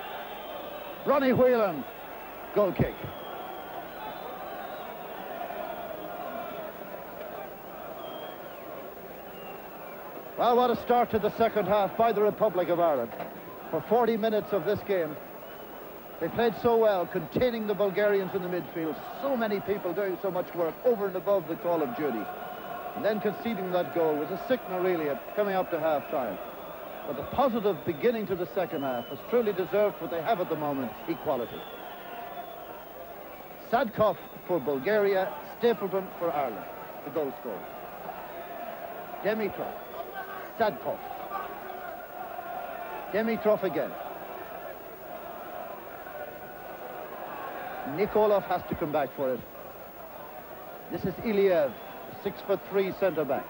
Ronnie Whelan, goal kick. Well, what a start to the second half by the Republic of Ireland. For 40 minutes of this game, they played so well, containing the Bulgarians in the midfield. So many people doing so much work over and above the call of duty. And then conceding that goal was a sickener, really, coming up to half-time. But the positive beginning to the second half has truly deserved what they have at the moment, equality. Sadakov for Bulgaria, Stapleton for Ireland, the goal scorer. Dimitrov, Sadakov. Dimitrov again. Nikolov has to come back for it. This is Iliev, 6'3" centre-back.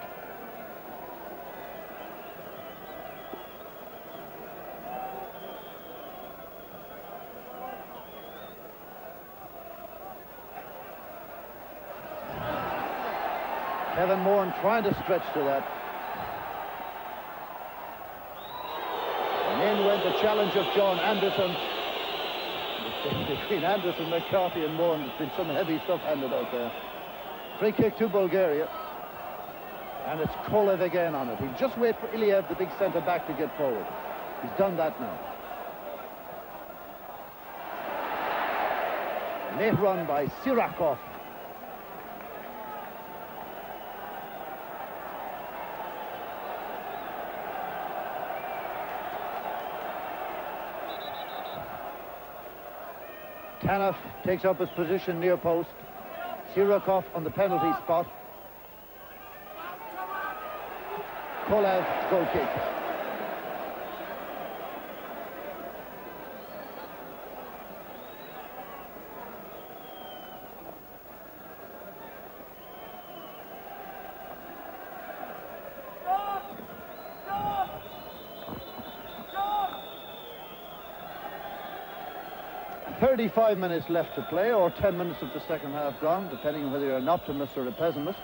Kevin Moran trying to stretch to that. And in went the challenge of John Anderson. Between Anderson, McCarthy and Moran, there's been some heavy stuff handed out there. Free kick to Bulgaria. And it's Kolev again on it. He'll just wait for Iliev, the big centre-back, to get forward. He's done that now. Late run by Sirakov. Tanev takes up his position near post. Sirakov on the penalty spot. Kolev, goal kick. "35 minutes left to play, or 10 minutes of the second half gone, depending on whether you're an optimist or a pessimist.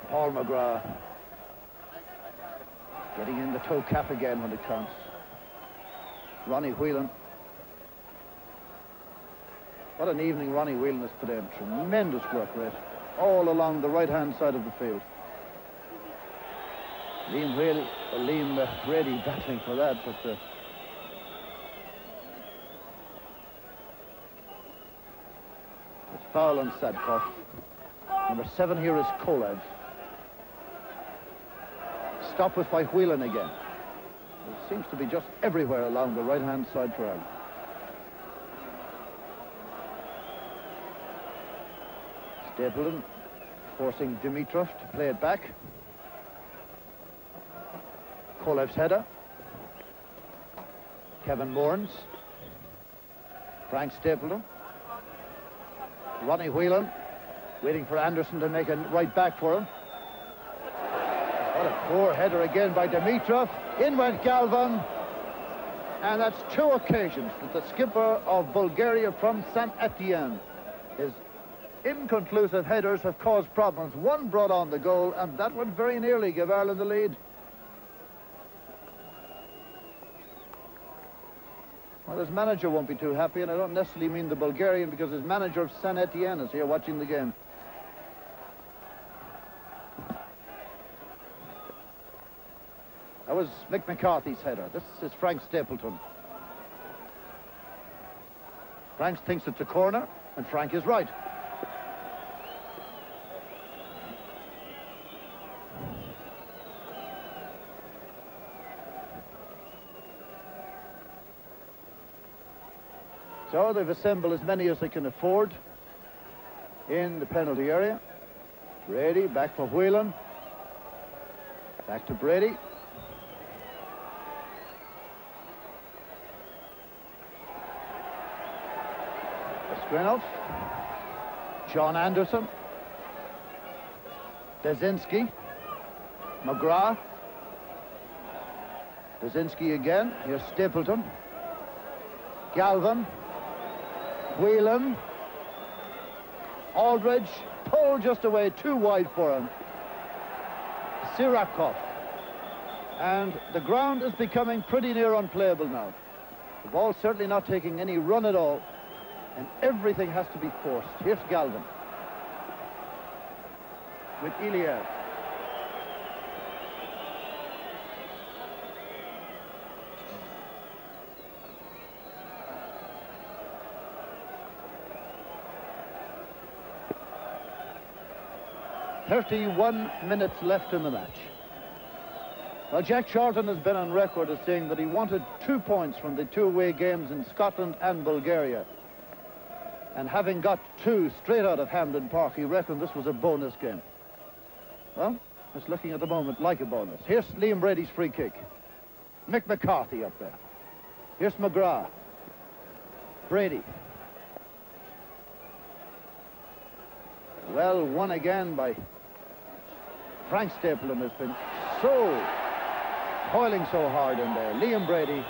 Paul McGrath getting in the toe cap again when it counts. Ronnie Whelan. What an evening Ronnie Whelan has put in. Tremendous work rate all along the right-hand side of the field. Liam Brady battling for that, but it's foul on Sadakov. Number 7 here is Kolev. Stop with by Whelan again. It seems to be just everywhere along the right-hand side for Ireland. Stapleton forcing Dimitrov to play it back. Kolev's header. Kevin Moran's. Frank Stapleton. Ronnie Whelan waiting for Anderson to make a right back for him. What a poor header again by Dimitrov. In went Galvan. And that's 2 occasions that the skipper of Bulgaria from Saint Etienne. His inconclusive headers have caused problems. One brought on the goal, and that would very nearly give Ireland the lead. Well, his manager won't be too happy, and I don't necessarily mean the Bulgarian, because his manager of Saint Etienne is here watching the game. That was Mick McCarthy's header. This is Frank Stapleton. Frank thinks it's a corner, and Frank is right. So they've assembled as many as they can afford in the penalty area. Brady, back for Whelan. Back to Brady. Iskrenov. John Anderson. Bezinski. McGrath. Bezinski again. Here's Stapleton. Galvan. Whelan. Aldridge. Pulled just away, too wide for him. Sirakov. And the ground is becoming pretty near unplayable now. The ball certainly not taking any run at all. And everything has to be forced. Here's Galvan. With Ilia. 31 minutes left in the match. Well, Jack Charlton has been on record as saying that he wanted 2 points from the two away games in Scotland and Bulgaria. And having got 2 straight out of Hampden Park, he reckoned this was a bonus game. Well, it's looking at the moment like a bonus. Here's Liam Brady's free kick. Mick McCarthy up there. Here's McGrath. Brady. Well, won again by Frank Stapleton, has been toiling so hard in there. Liam Brady.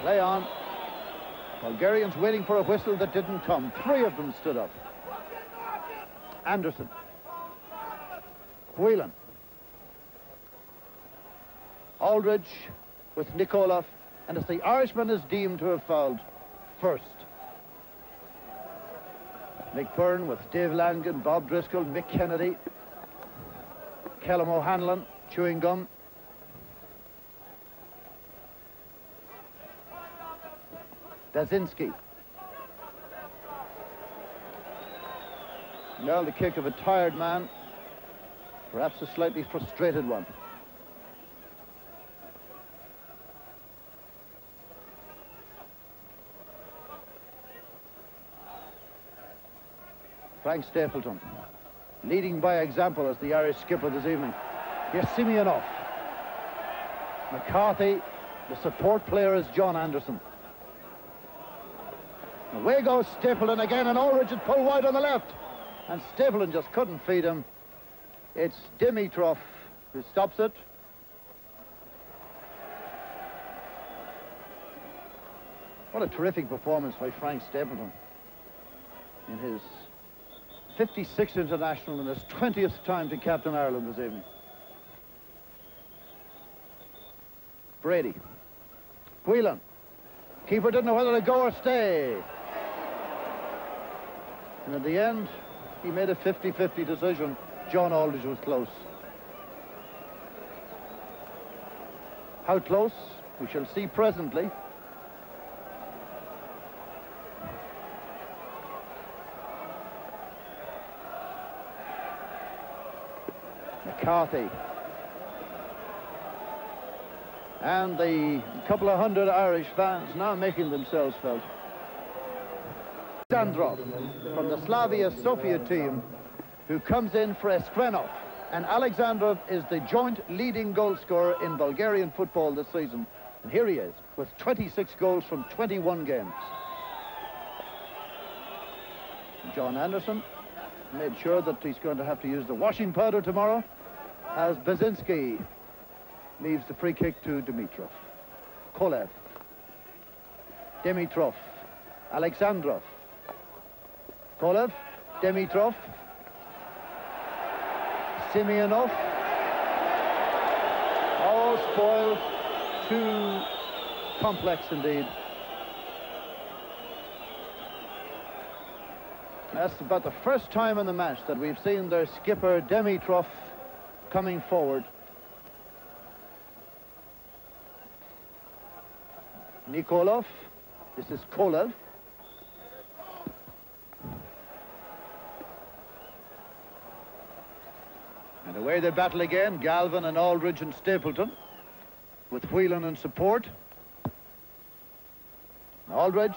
Play on. Bulgarians waiting for a whistle that didn't come. 3 of them stood up. Anderson. Whelan. Aldridge with Nikolov, and it's the Irishman is deemed to have fouled first. Mick Byrne with Dave Langan, Bob Driscoll, Mick Kennedy, Kellum O'Hanlon, chewing gum. Bezinski. Now the kick of a tired man, perhaps a slightly frustrated one. Frank Stapleton, leading by example as the Irish skipper this evening. Here's Simeonov. McCarthy, the support player is John Anderson. Away goes Stapleton again, and Aldridge is pulled wide on the left. And Stapleton just couldn't feed him. It's Dimitrov who stops it. What a terrific performance by Frank Stapleton in his 56th international and his 20th time to captain Ireland this evening. Brady. Whelan. Keeper didn't know whether to go or stay. And in the end, he made a 50-50 decision. John Aldridge was close. How close? We shall see presently. McCarthy. And the couple of hundred Irish fans now making themselves felt. Aleksandrov from the Slavia Sofia team, who comes in for Iskrenov. And Aleksandrov is the joint leading goal scorer in Bulgarian football this season. And here he is with 26 goals from 21 games. John Anderson made sure that he's going to have to use the washing powder tomorrow, as Bezinski leaves the free kick to Dimitrov. Kolev. Dimitrov. Aleksandrov. Kolev. Dimitrov. Simeonov. All spoiled. Too complex indeed. That's about the first time in the match that we've seen their skipper Dimitrov coming forward. Nikolov. This is Kolev. And away they battle again, Galvin and Aldridge and Stapleton, with Whelan in support. Aldridge.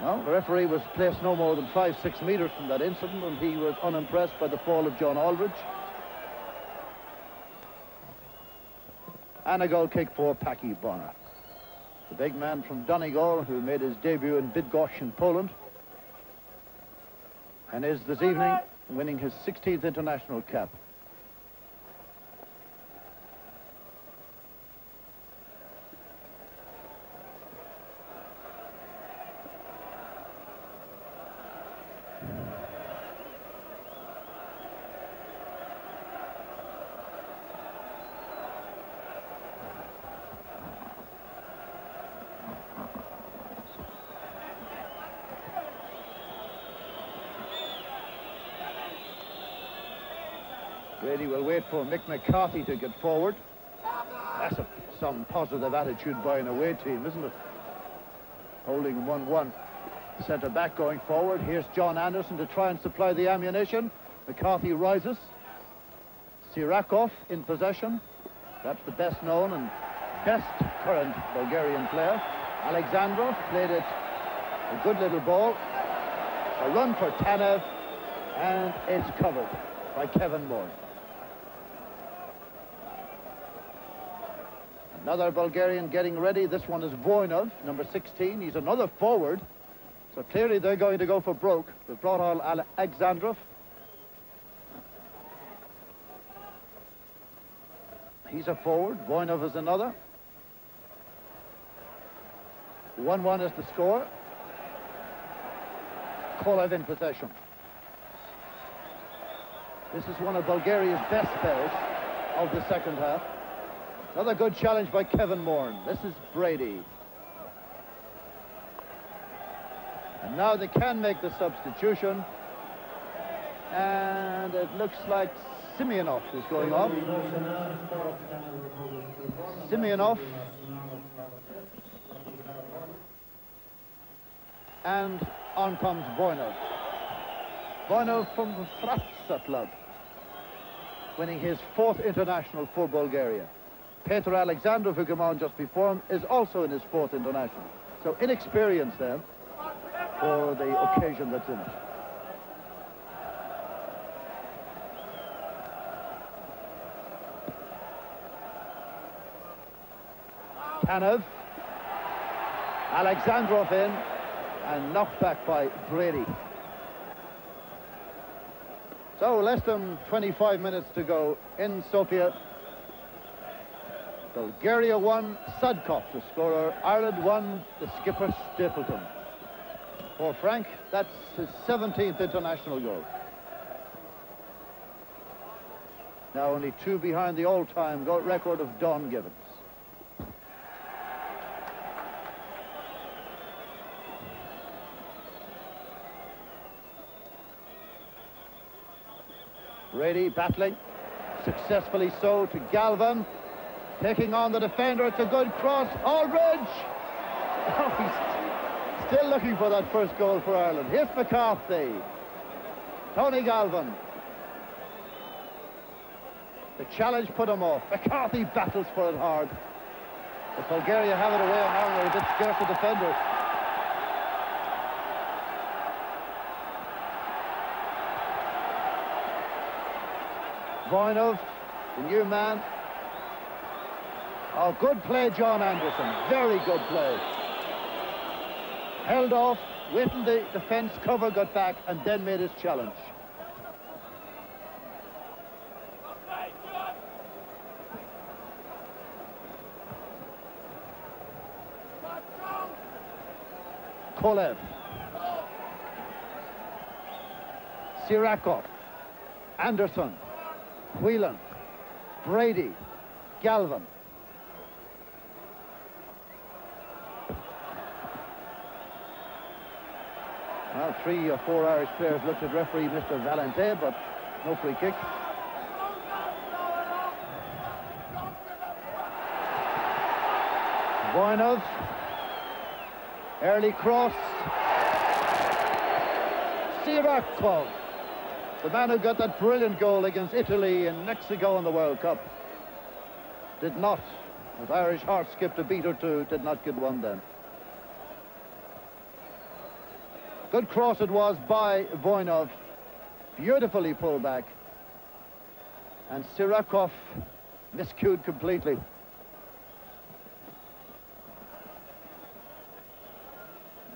Well, the referee was placed no more than 5-6 meters from that incident, and he was unimpressed by the fall of John Aldridge. And a goal kick for Paki Bonner, the big man from Donegal who made his debut in Bydgoszcz in Poland, and is this evening winning his 16th international cap. Brady will wait for Mick McCarthy to get forward. That's some positive attitude by an away team, isn't it? Holding 1-1. Centre back going forward. Here's John Anderson to try and supply the ammunition. McCarthy rises. Sirakov in possession. Perhaps the best known and best current Bulgarian player. Aleksandrov played it a good little ball. A run for Tanev, and it's covered by Kevin Moore. Another Bulgarian getting ready. This one is Voinov, number 16. He's another forward. So clearly they're going to go for broke. They've brought on Aleksandrov. He's a forward. Voinov is another. 1-1 is the score. Kolev in possession. This is one of Bulgaria's best spells of the second half. Another good challenge by Kevin Moore. This is Brady. And now they can make the substitution. And it looks like Simeonov is going off. Simeonov. And on comes Voinov. Voinov from the Hristo club, winning his 4th international for Bulgaria. Petar Aleksandrov, who came on just before him, is also in his 4th international. So inexperienced then for the occasion that's in it. Tanev. Aleksandrov in and knocked back by Brady. So less than 25 minutes to go in Sofia. Bulgaria 1, Sadakov the scorer. Ireland 1, the skipper Stapleton. For Frank, that's his 17th international goal. Now only 2 behind the all-time goal record of Don Gibbons. Brady battling, successfully so, to Galvan, taking on the defender. It's a good cross. Aldridge! Oh, he's still looking for that first goal for Ireland. Here's McCarthy. Tony Galvan. The challenge put him off. McCarthy battles for it hard. But Bulgaria have it away on Ireland. They're a bit scarce of defenders. Voinov, the new man. Oh, good play, John Anderson. Very good play. Held off, waited till the defence cover got back, and then made his challenge. Kolev. Sirakov. Anderson. Whelan, Brady, Galvan. Well, 3 or 4 Irish players looked at referee Mr. Valente, but no free kick. Voinov, early cross. Sirakov. The man who got that brilliant goal against Italy and Mexico in the World Cup. Did not, with Irish heart skipped a beat or two, did not get one then. Good cross it was by Voinov. Beautifully pulled back. And Sirakov miscued completely.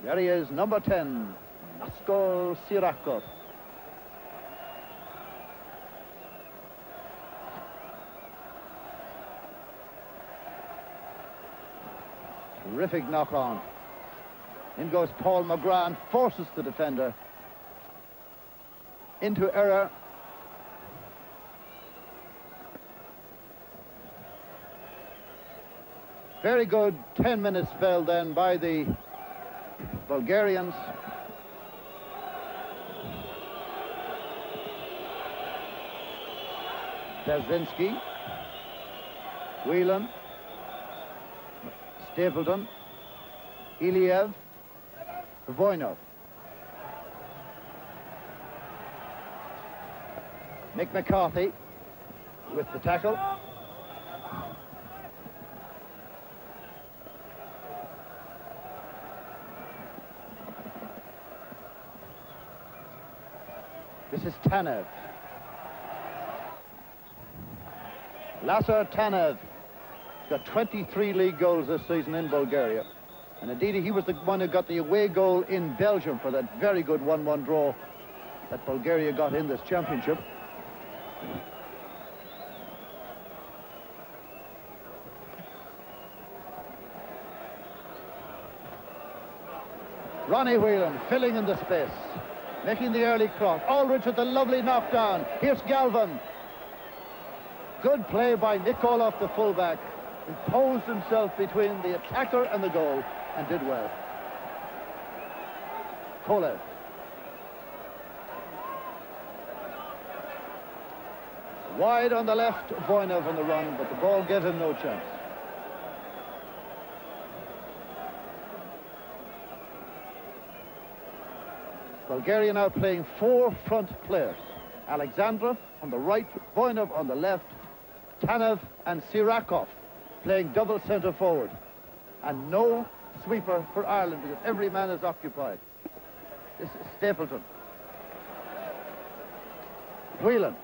There he is, number 10, Nasko Sirakov. Terrific knock on. In goes Paul McGrath and forces the defender into error. Very good 10-minute spell then by the Bulgarians. Bezinski, Whelan, Stapleton, Iliev, Voinov. Mick McCarthy with the tackle. This is Tanev. Lachezar Tanev. He's got 23 league goals this season in Bulgaria. And indeed, he was the one who got the away goal in Belgium for that very good 1-1 draw that Bulgaria got in this championship. Ronnie Whelan filling in the space, making the early cross. Aldridge with the lovely knockdown. Here's Galvin. Good play by Nikolov, the fullback. Imposed himself between the attacker and the goal and did well. Kolev. Wide on the left, Voinov on the run, but the ball gave him no chance. Bulgaria now playing 4 front players. Aleksandrov on the right, Voinov on the left, Tanev and Sirakov playing double centre forward. And no sweeper for Ireland because every man is occupied. This is Stapleton. Whelan.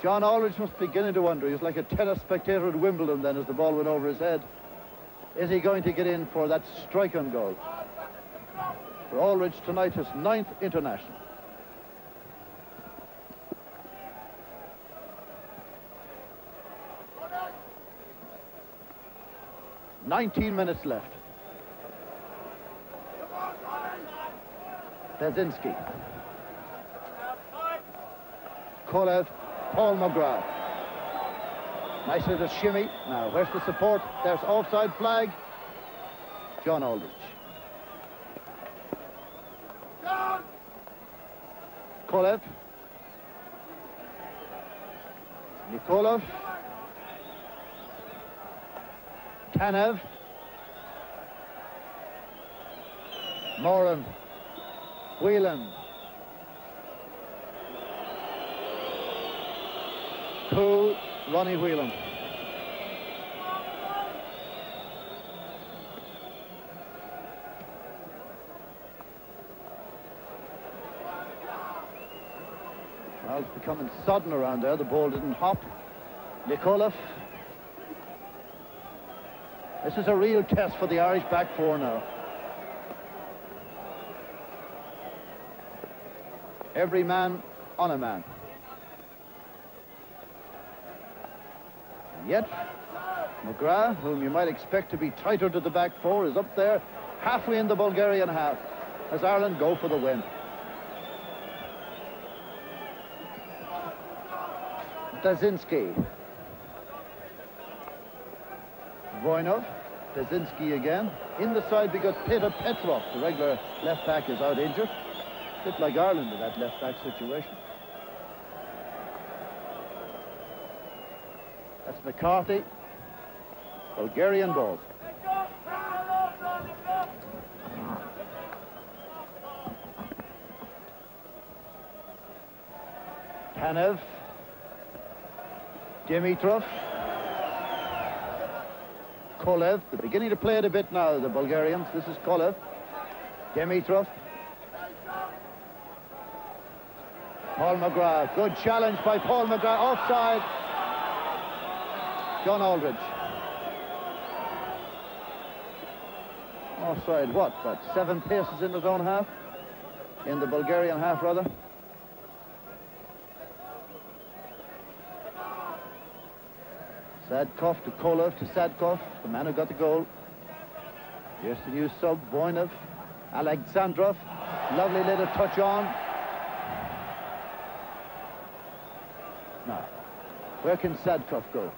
John Aldridge must be beginning to wonder. He was like a tennis spectator at Wimbledon then as the ball went over his head. Is he going to get in for that strike-on goal? For Aldridge tonight, his 9th international. "19 minutes left. Bezinski. Kolev, Paul McGrath. Nice little shimmy. Now, where's the support? There's offside flag. John Aldridge. Kolev. Nikolov. Tanev. Moran. Whelan. Cool, Ronnie Whelan. Well, it's becoming sodden around there. The ball didn't hop. Nikolov. This is a real test for the Irish back four now. Every man on a man. And yet, McGrath, whom you might expect to be tighter to the back four, is up there halfway in the Bulgarian half as Ireland go for the win. Bezinski. Voinov. Bezinski again. In the side because Petar Petrov, the regular left back, is out injured. A bit like Ireland in that left back situation. That's McCarthy. Bulgarian ball. Tanev. Dimitrov. Kolev. They're beginning to play it a bit now, the Bulgarians. This is Kolev. Dimitrov. Paul McGrath. Good challenge by Paul McGrath. Offside. John Aldridge. Offside what? About 7 paces in his own half? In the Bulgarian half, rather. Sadakov to Kolev to Sadakov, the man who got the goal. Here's the new sub, Voinov. Aleksandrov. Lovely little touch on. Now, where can Sadakov go?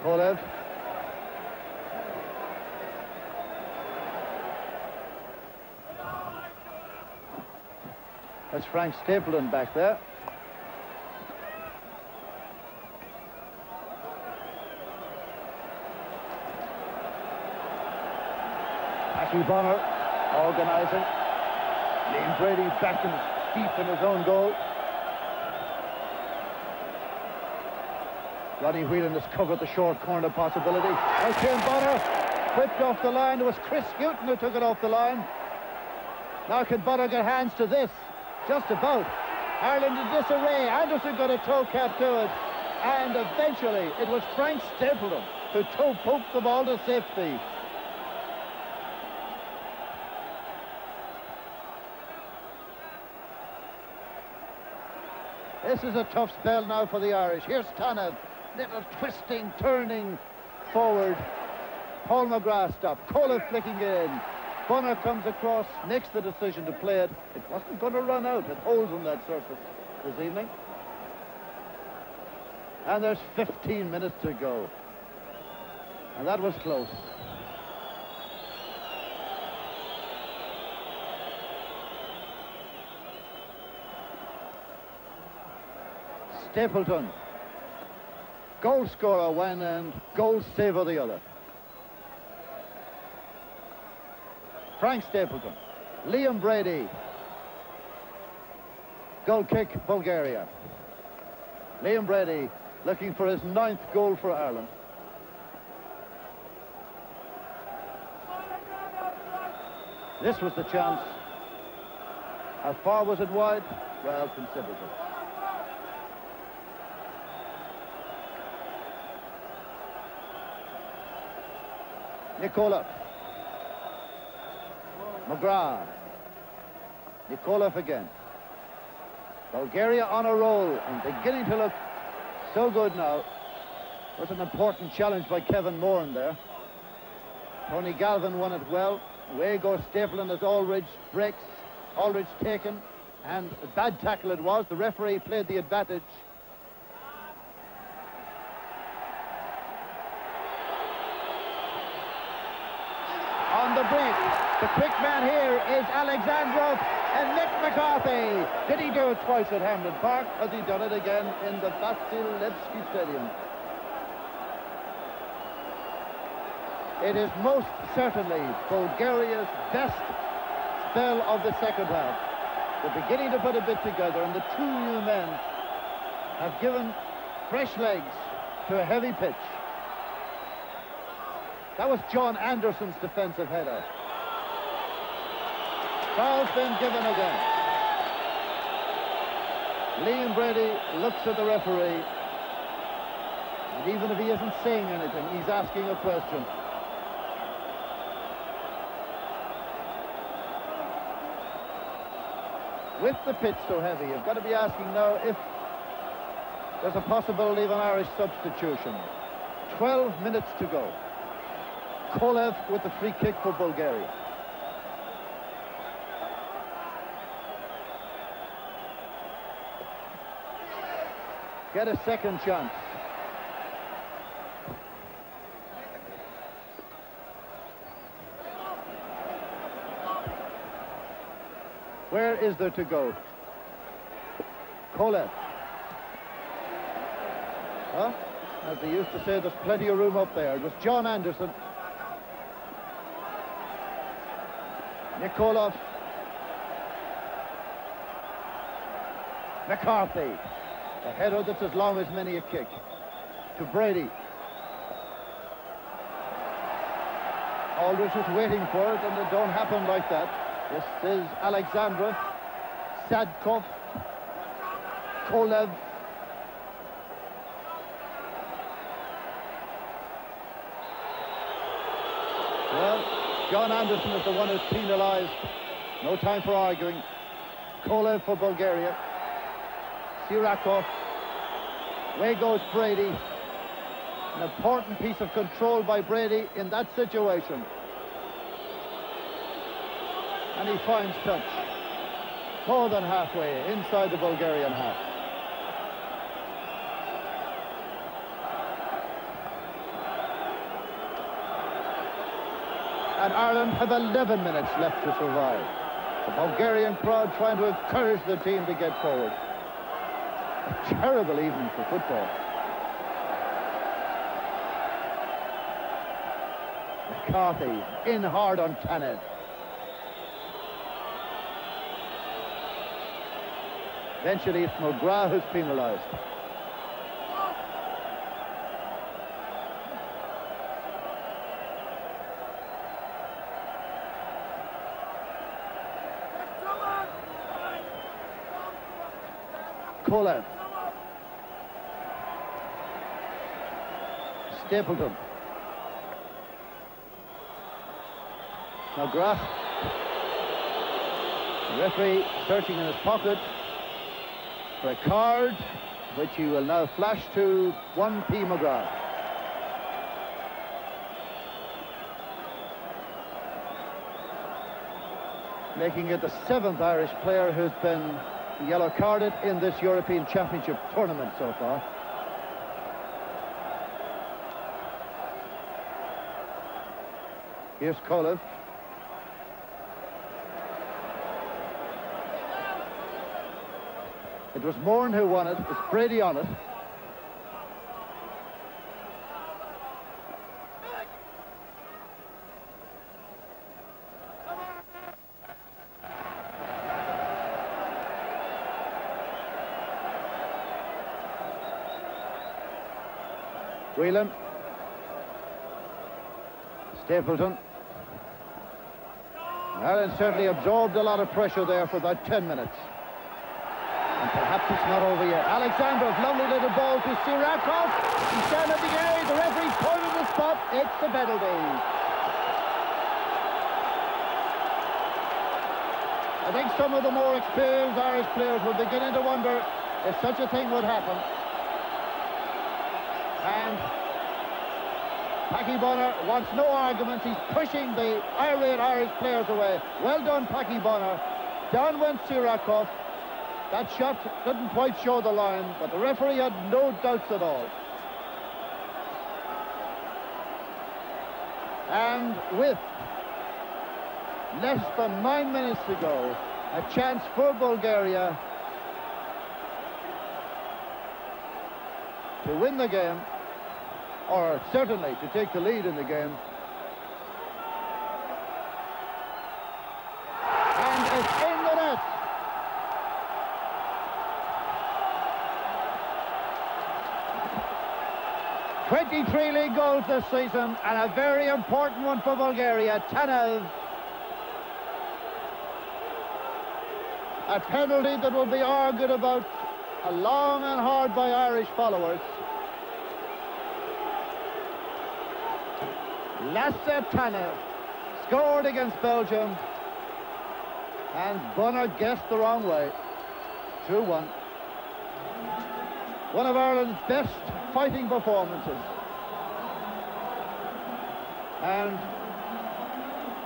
Kolev. That's Frank Stapleton back there. Matthew Bonner organising. Liam Brady back in deep in his own goal. Ronnie Whelan has covered the short corner possibility. Shane Bonner whipped off the line. It was Chris Houghton who took it off the line. Now can Bonner get hands to this? Just about. Ireland in disarray. Anderson got a toe cap to it. And eventually it was Frank Stapleton who toe poked the ball to safety. This is a tough spell now for the Irish. Here's Tanev. Little twisting, turning forward. Paul McGrath stopped. Kolev flicking it in. Bonner comes across, makes the decision to play it. It wasn't going to run out. It holds on that surface this evening. And there's 15 minutes to go. And that was close. Stapleton. Goal scorer one and goal saver the other. Frank Stapleton. Liam Brady. Goal kick, Bulgaria. Liam Brady looking for his 9th goal for Ireland. This was the chance. How far was it wide? Well, considerable. Nikolov. McGrath. Nikolov again. Bulgaria on a roll and beginning to look so good now. Was an important challenge by Kevin Moore in there. Tony Galvin won it well. Away goes Stapleton as Aldridge breaks. Aldridge taken. And a bad tackle it was. The referee played the advantage. On the break. The quick man here is Aleksandrov and Nick McCarthy. Did he do it twice at Hampden Park? Has he done it again in the Vasil Levski Stadium? It is most certainly Bulgaria's best spell of the second half. They're beginning to put a bit together, and the two new men have given fresh legs to a heavy pitch. That was John Anderson's defensive header. Foul's been given again. Liam Brady looks at the referee, and even if he isn't saying anything, he's asking a question. With the pitch so heavy, you've got to be asking now if there's a possibility of an Irish substitution. 12 minutes to go. Kolev with the free kick for Bulgaria. Get a second chance. Where is there to go? Kolev. Huh? As they used to say, there's plenty of room up there. It was John Anderson. Nikolov. McCarthy. A header that's as long as many a kick. To Brady. Aldridge was waiting for it, and it don't happen like that. This is Aleksandrov, Sadakov, Kolev. Well, John Anderson is the one who's penalised. No time for arguing. Kolev for Bulgaria. Sirakov. Away goes Brady. An important piece of control by Brady in that situation. And he finds touch. More than halfway inside the Bulgarian half. And Ireland have 11 minutes left to survive. The Bulgarian crowd trying to encourage the team to get forward. A terrible evening for football. McCarthy in hard on Tanev. Eventually it's McGrath who's penalised. Kolev. Stapleton. McGrath. The referee searching in his pocket for a card, which he will now flash to 1P McGrath. Making it the 7th Irish player who's been yellow carded in this European Championship tournament so far. Here's Kolev. It was Moran who won it. It's Brady on it. Whelan. Stapleton. Ireland certainly absorbed a lot of pressure there for about 10 minutes. And perhaps it's not over yet. Aleksandrov, lovely little ball to Sirakov. He's down at the area. The referee's pointed the spot. It's the penalty. I think some of the more experienced Irish players were beginning to wonder if such a thing would happen. And Packy Bonner wants no arguments. He's pushing the irate Irish players away. Well done, Packy Bonner. Down went Sirakov. That shot didn't quite show the line, but the referee had no doubts at all. And with less than 9 minutes to go, a chance for Bulgaria to win the game, or certainly to take the lead in the game. And it's in the net. "23 league goals this season, and a very important one for Bulgaria. Tanev. A penalty that will be argued about long and hard by Irish followers. Lachezar Tanev scored against Belgium, and Bonner guessed the wrong way. 2-1. One of Ireland's best fighting performances. And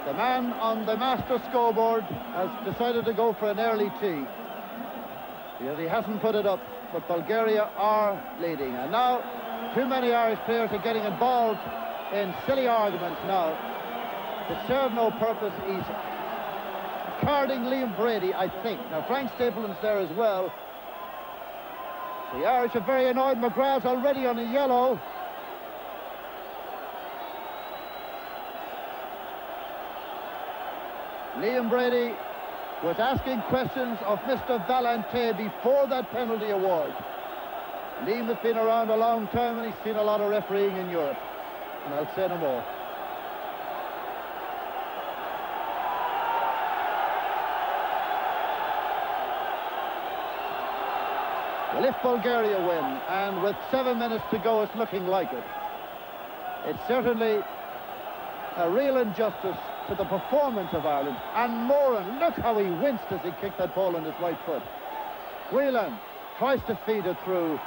the man on the master scoreboard has decided to go for an early tee. Because he hasn't put it up, but Bulgaria are leading. And now, too many Irish players are getting involved in silly arguments now that serve no purpose. He's carding Liam Brady, I think. Now, Frank Stapleton's there as well. The Irish are very annoyed. McGrath's already on a yellow. Liam Brady was asking questions of Mr. Valente before that penalty award. Liam has been around a long time and he's seen a lot of refereeing in Europe. And I'll say no more. Well, if Bulgaria win, and with 7 minutes to go, it's looking like it, it's certainly a real injustice to the performance of Ireland. And Moran, look how he winced as he kicked that ball on his right foot. Whelan tries to feed it through.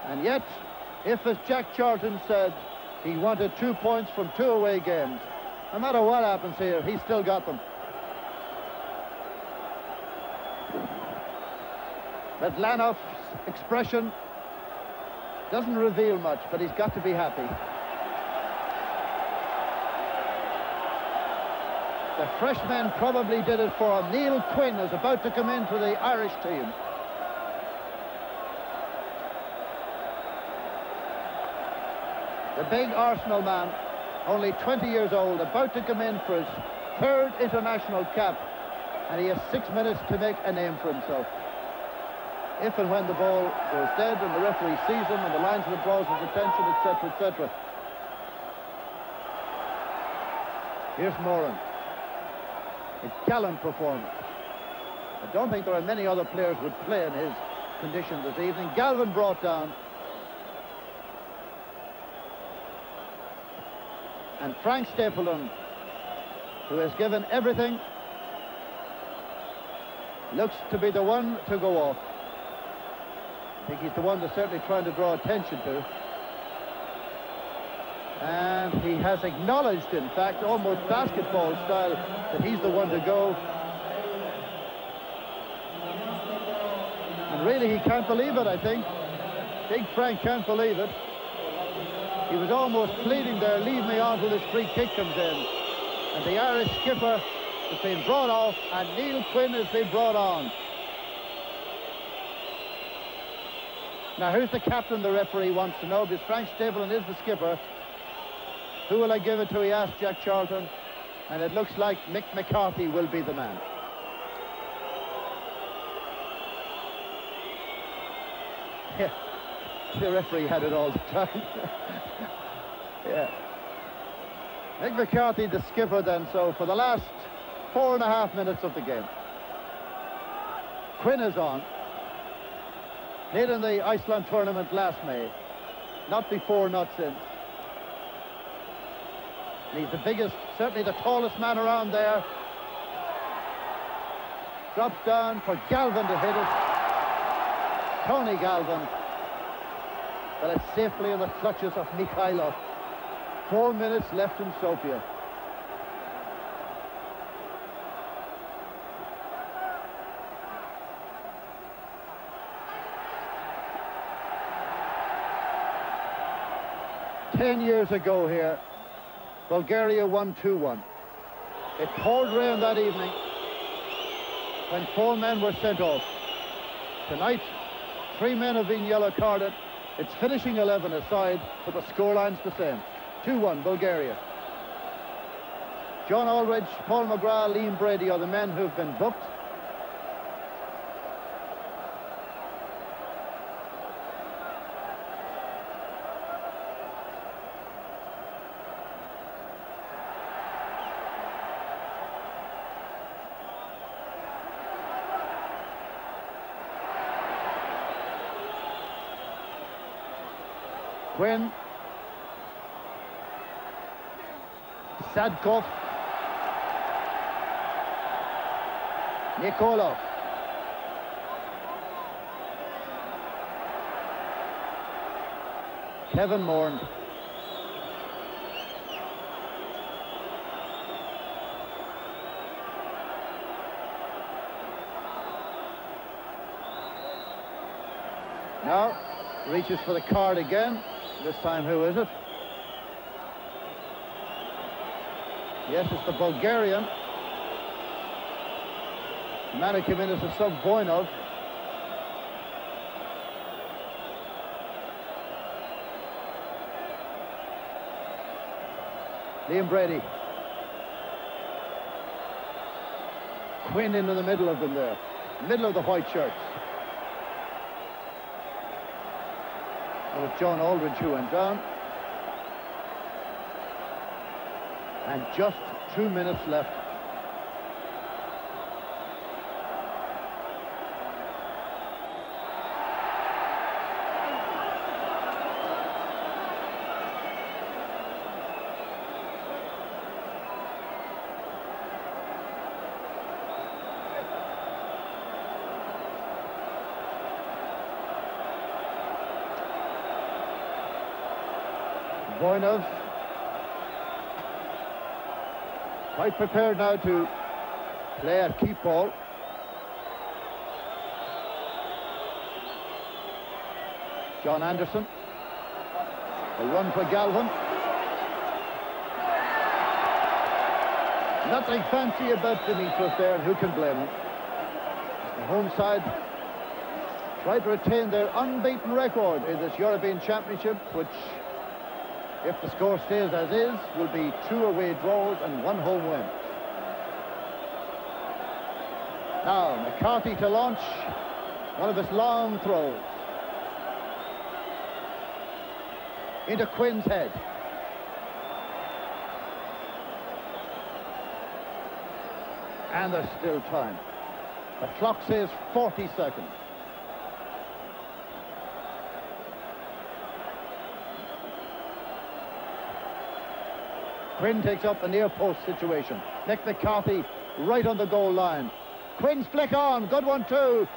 And yet, if, as Jack Charlton said, he wanted 2 points from 2 away games, no matter what happens here, he still got them. Betlanov's expression doesn't reveal much, but he's got to be happy. The freshman probably did it for him. Neil Quinn is about to come into the Irish team. The big Arsenal man, only 20 years old, about to come in for his third international cap, and he has 6 minutes to make a name for himself. If and when the ball goes dead and the referee sees him and the linesman draws his attention, etc., etc. Here's Moran. A gallant performance. I don't think there are many other players who would play in his condition this evening. Galvin brought down. And Frank Stapleton, who has given everything, looks to be the one to go off. I think he's the one they're certainly trying to draw attention to. And he has acknowledged, in fact, almost basketball style, that he's the one to go. And really, he can't believe it, I think. Big Frank can't believe it. He was almost pleading there, leave me on till this free kick comes in. And the Irish skipper has been brought off, and Neil Quinn has been brought on. Now, who's the captain, the referee wants to know, because Frank Stapleton is the skipper. Who will I give it to, he asked Jack Charlton. And it looks like Mick McCarthy will be the man. Yeah, the referee had it all the time. Yeah. Mick McCarthy, the skipper then, so for the last 4.5 minutes of the game. Quinn is on. Played in the Iceland tournament last May. Not before, not since. And he's the biggest, certainly the tallest man around there. Drops down for Galvin to hit it. Tony Galvin. But it's safely in the clutches of Mihailov. 4 minutes left in Sofia. Ten years ago here, Bulgaria won 2-1. It poured rain that evening when 4 men were sent off. Tonight, 3 men have been yellow carded. It's finishing 11 aside, but the scoreline's the same. 2-1 Bulgaria. John Aldridge, Paul McGrath, Liam Brady are the men who've been booked. Quinn, Sadakov, Nikolov, Kevin Moran, now reaches for the card again. This time, who is it? Yes, it's the Bulgarian. The man who came in as a sub, Voinov. Liam Brady. Quinn into the middle of them there. Middle of the white shirts. It was John Aldridge who went down. And just 2 minutes left. Voinov, quite prepared now to play at keep ball. John Anderson, a run for Galvin. Nothing fancy about Dimitrov there, and who can blame him? The home side tried to retain their unbeaten record in this European Championship, which If the score stays as is, will be 2 away draws and 1 home win. Now, McCarthy to launch one of his long throws. Into Quinn's head. And there's still time. The clock says 40 seconds. Quinn takes up the near post situation. Nick McCarthy right on the goal line. Quinn's flick on, good one too.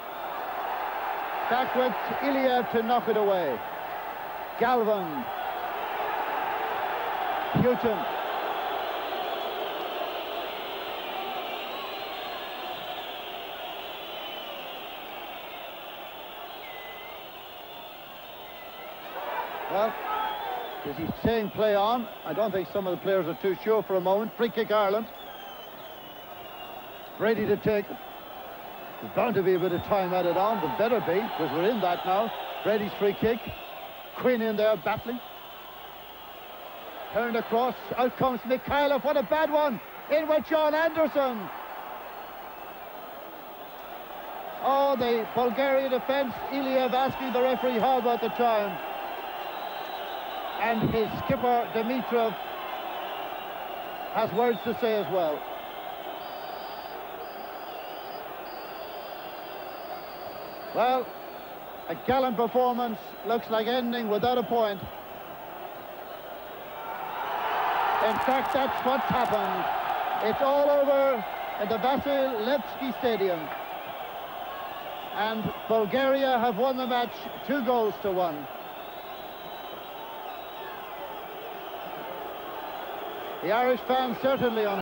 Back with Iliev to knock it away. Galvan. Putin. Well, as he's saying play on, I don't think some of the players are too sure for a moment. Free kick Ireland. Ready to take it. There's bound to be a bit of time added on, but better be, because we're in that now. Brady's free kick. Quinn in there battling. Turned across, out comes Mihailov, what a bad one! In with John Anderson! Oh, the Bulgarian defence, Iliev asking the referee how about the time. And his skipper, Dimitrov, has words to say as well. Well, a gallant performance, looks like ending without a point. In fact, that's what's happened. It's all over at the Vasil Levski Stadium. And Bulgaria have won the match 2-1. The Irish fans certainly on